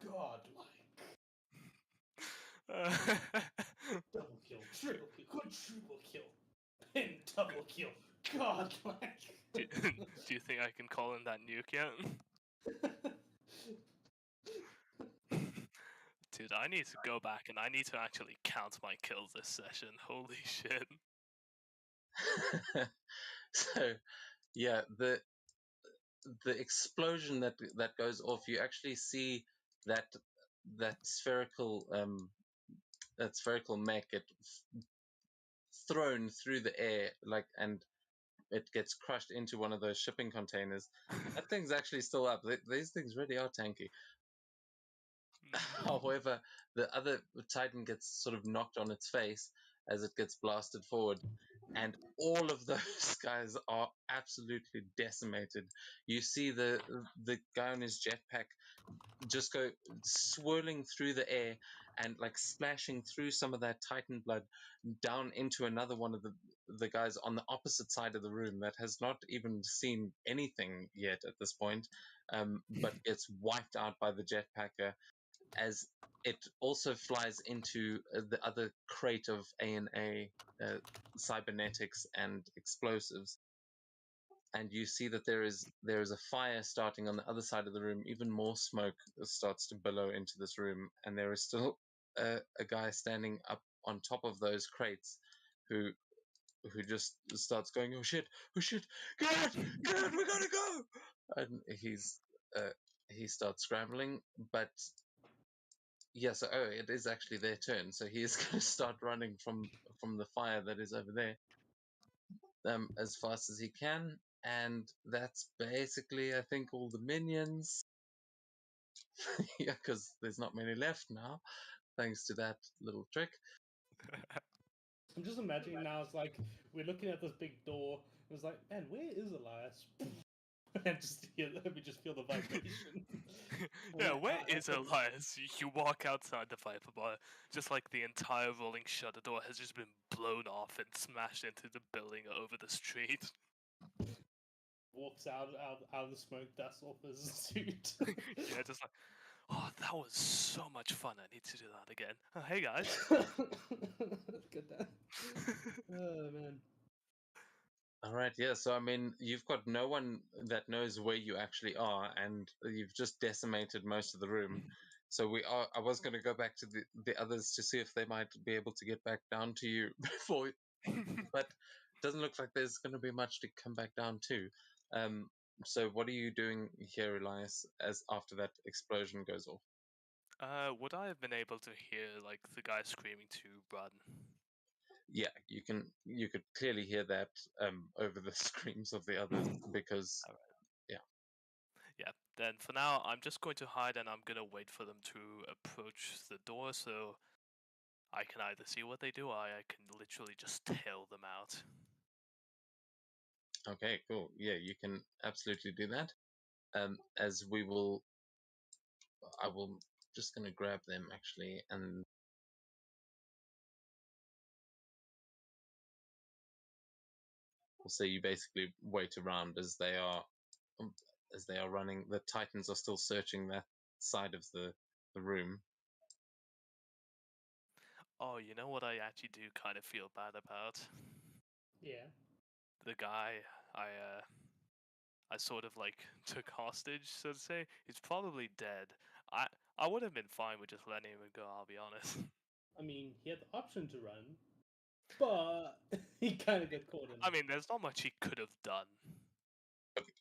Speaker 3: Godlike.
Speaker 2: Uh,
Speaker 3: Double kill, triple kill, quadruple kill, double kill. Godlike.
Speaker 2: do you think I can call in that nuke yet? Dude, I need to go back and I need to actually count my kills this session. Holy shit.
Speaker 1: So yeah, the explosion that goes off, you actually see that that spherical mech get thrown through the air, like, and it gets crushed into one of those shipping containers. That thing's actually still up. These things really are tanky. However, the other Titan gets sort of knocked on its face as it gets blasted forward, and all of those guys are absolutely decimated. You see the guy on his jetpack just go swirling through the air and like splashing through some of that Titan blood down into another one of the guys on the opposite side of the room that has not even seen anything yet at this point, but gets wiped out by the jetpacker as it also flies into the other crate of A&A cybernetics and explosives. And you see that there is a fire starting on the other side of the room. Even more smoke starts to billow into this room, and there is still a guy standing up on top of those crates, who just starts going, "Oh shit! Oh shit! Get out! Get out! We gotta go!" And he starts scrambling, but yeah, so it is actually their turn. So he is going to start running from the fire that is over there, as fast as he can, and that's basically, I think, all the minions. Yeah, because there's not many left now, thanks to that little trick.
Speaker 3: I'm just imagining now, it's like we're looking at this big door. It was like, man, where is Elias? And we just feel the vibration.
Speaker 2: Yeah, where is Elias? You walk outside the Viper Bar, just like the entire rolling shutter door has just been blown off and smashed into the building over the street.
Speaker 3: Walks out of the smoke, dust off his suit.
Speaker 2: Yeah, just like, oh, that was so much fun. I need to do that again. Hey guys.
Speaker 3: Get that. Oh man.
Speaker 1: All right, yeah. So I mean, you've got no one that knows where you actually are, and you've just decimated most of the room. So I was going to go back to the others to see if they might be able to get back down to you before, but it doesn't look like there's going to be much to come back down to. So what are you doing here, Elias, as after that explosion goes off?
Speaker 2: Would I have been able to hear like the guy screaming to run?
Speaker 1: Yeah, you could clearly hear that over the screams of the others, because
Speaker 2: Alright.
Speaker 1: yeah.
Speaker 2: Yeah, then for now, I'm just going to hide and I'm gonna wait for them to approach the door so I can either see what they do or I can literally just tail them out.
Speaker 1: Okay, cool. Yeah, you can absolutely do that. As I will just going to grab them actually, and so you basically wait around as they are running. The Titans are still searching that side of the room.
Speaker 2: Oh, you know what I actually do kind of feel bad about?
Speaker 3: Yeah.
Speaker 2: The guy I sort of like took hostage, so to say. He's probably dead. I would have been fine with just letting him go, I'll be honest.
Speaker 3: I mean, he had the option to run, but he kind of got caught in
Speaker 2: I
Speaker 3: it.
Speaker 2: mean, there's not much he could have done.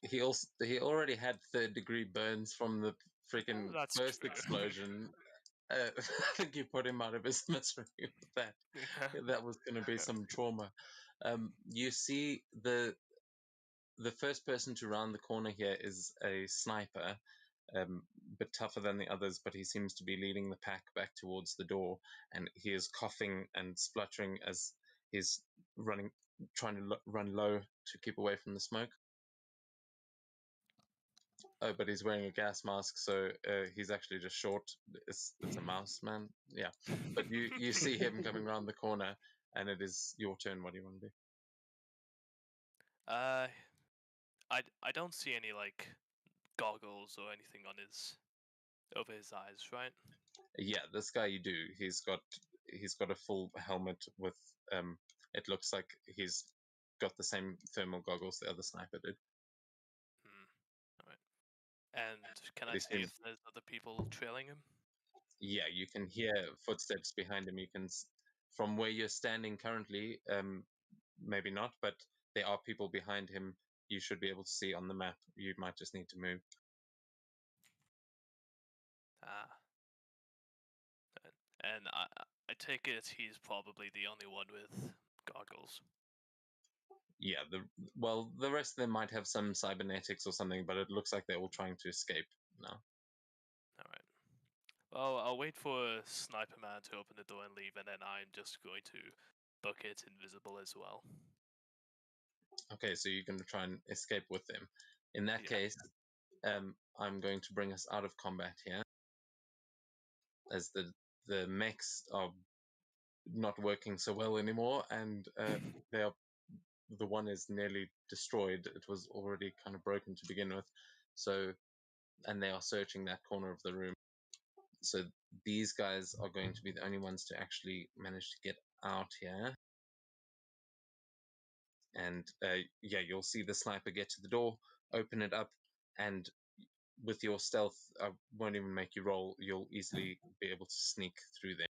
Speaker 1: He already had third-degree burns from the freaking
Speaker 2: That's
Speaker 1: first
Speaker 2: true.
Speaker 1: explosion. I think you put him out of his misery with that. That was going to be some trauma. You see the first person to round the corner here is a sniper, a bit tougher than the others, but he seems to be leading the pack back towards the door, and he is coughing and spluttering as he's trying to run low to keep away from the smoke. Oh, but he's wearing a gas mask, so he's actually just short. It's a mouse, man. Yeah, but you see him coming around the corner, and it is your turn. What do you want to do?
Speaker 2: I don't see any like goggles or anything on over his eyes, right?
Speaker 1: Yeah, this guy you do. He's got a full helmet with it looks like he's got the same thermal goggles the other sniper did.
Speaker 2: Alright. And can I
Speaker 1: They
Speaker 2: see
Speaker 1: seem-
Speaker 2: if there's other people trailing him?
Speaker 1: Yeah, you can hear footsteps behind him. You can from where you're standing currently, maybe not, but there are people behind him. You should be able to see on the map. You might just need to move.
Speaker 2: Ah. And I take it he's probably the only one with goggles.
Speaker 1: Yeah, the rest of them might have some cybernetics or something, but it looks like they're all trying to escape now.
Speaker 2: Alright. Well, I'll wait for Sniper Man to open the door and leave, and then I'm just going to book it invisible as well.
Speaker 1: Okay, so you're going to try and escape with them. In that
Speaker 2: Yeah.
Speaker 1: case, I'm going to bring us out of combat here, as the mechs are not working so well anymore, and they are the one is nearly destroyed. It was already kind of broken to begin with, so and they are searching that corner of the room. So these guys are going to be the only ones to actually manage to get out here. And yeah, you'll see the sniper get to the door, open it up, and with your stealth, I won't even make you roll. You'll easily be able to sneak through there.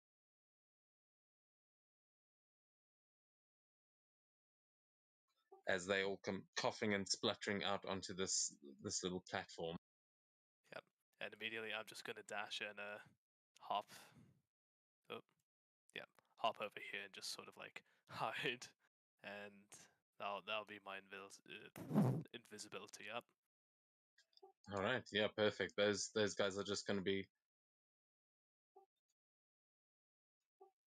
Speaker 1: As they all come coughing and spluttering out onto this little platform.
Speaker 2: Yep. And immediately I'm just gonna dash and hop. Oh, yeah, hop over here and just sort of like hide, and that'll be my invisibility. Yep.
Speaker 1: All right, yeah, perfect. Those guys are just going to be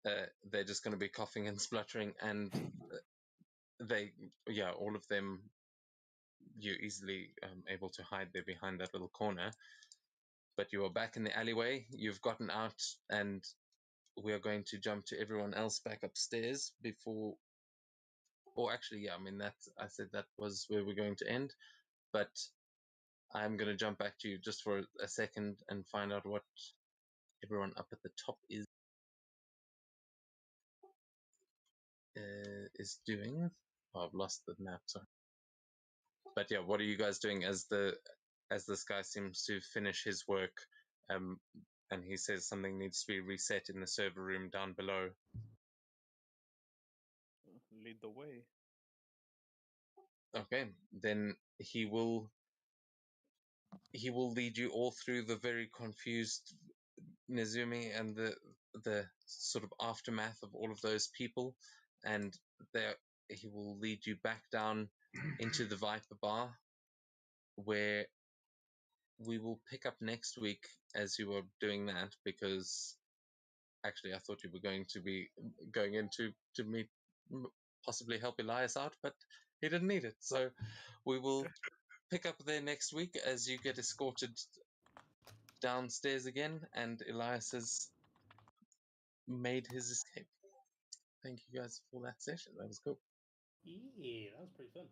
Speaker 1: they're just going to be coughing and spluttering, and all of them, you're easily able to hide there behind that little corner. But you are back in the alleyway. You've gotten out, and we are going to jump to everyone else back upstairs before. Or actually, yeah, I mean I said that was where we're going to end, but I'm going to jump back to you just for a second and find out what everyone up at the top is doing. Oh, I've lost the map, sorry. But yeah, what are you guys doing as this guy seems to finish his work, and he says something needs to be reset in the server room down below?
Speaker 4: Lead the way.
Speaker 1: Okay, then he will lead you all through the very confused Nezumi and the sort of aftermath of all of those people, and there he will lead you back down into the Viper Bar, where we will pick up next week as you are doing that, because actually I thought you were going to be going in to meet, possibly help Elias out, but he didn't need it. So we will pick up there next week as you get escorted downstairs again, and Elias has made his escape. Thank you guys for that session. That was cool.
Speaker 3: Yeah, that was pretty fun.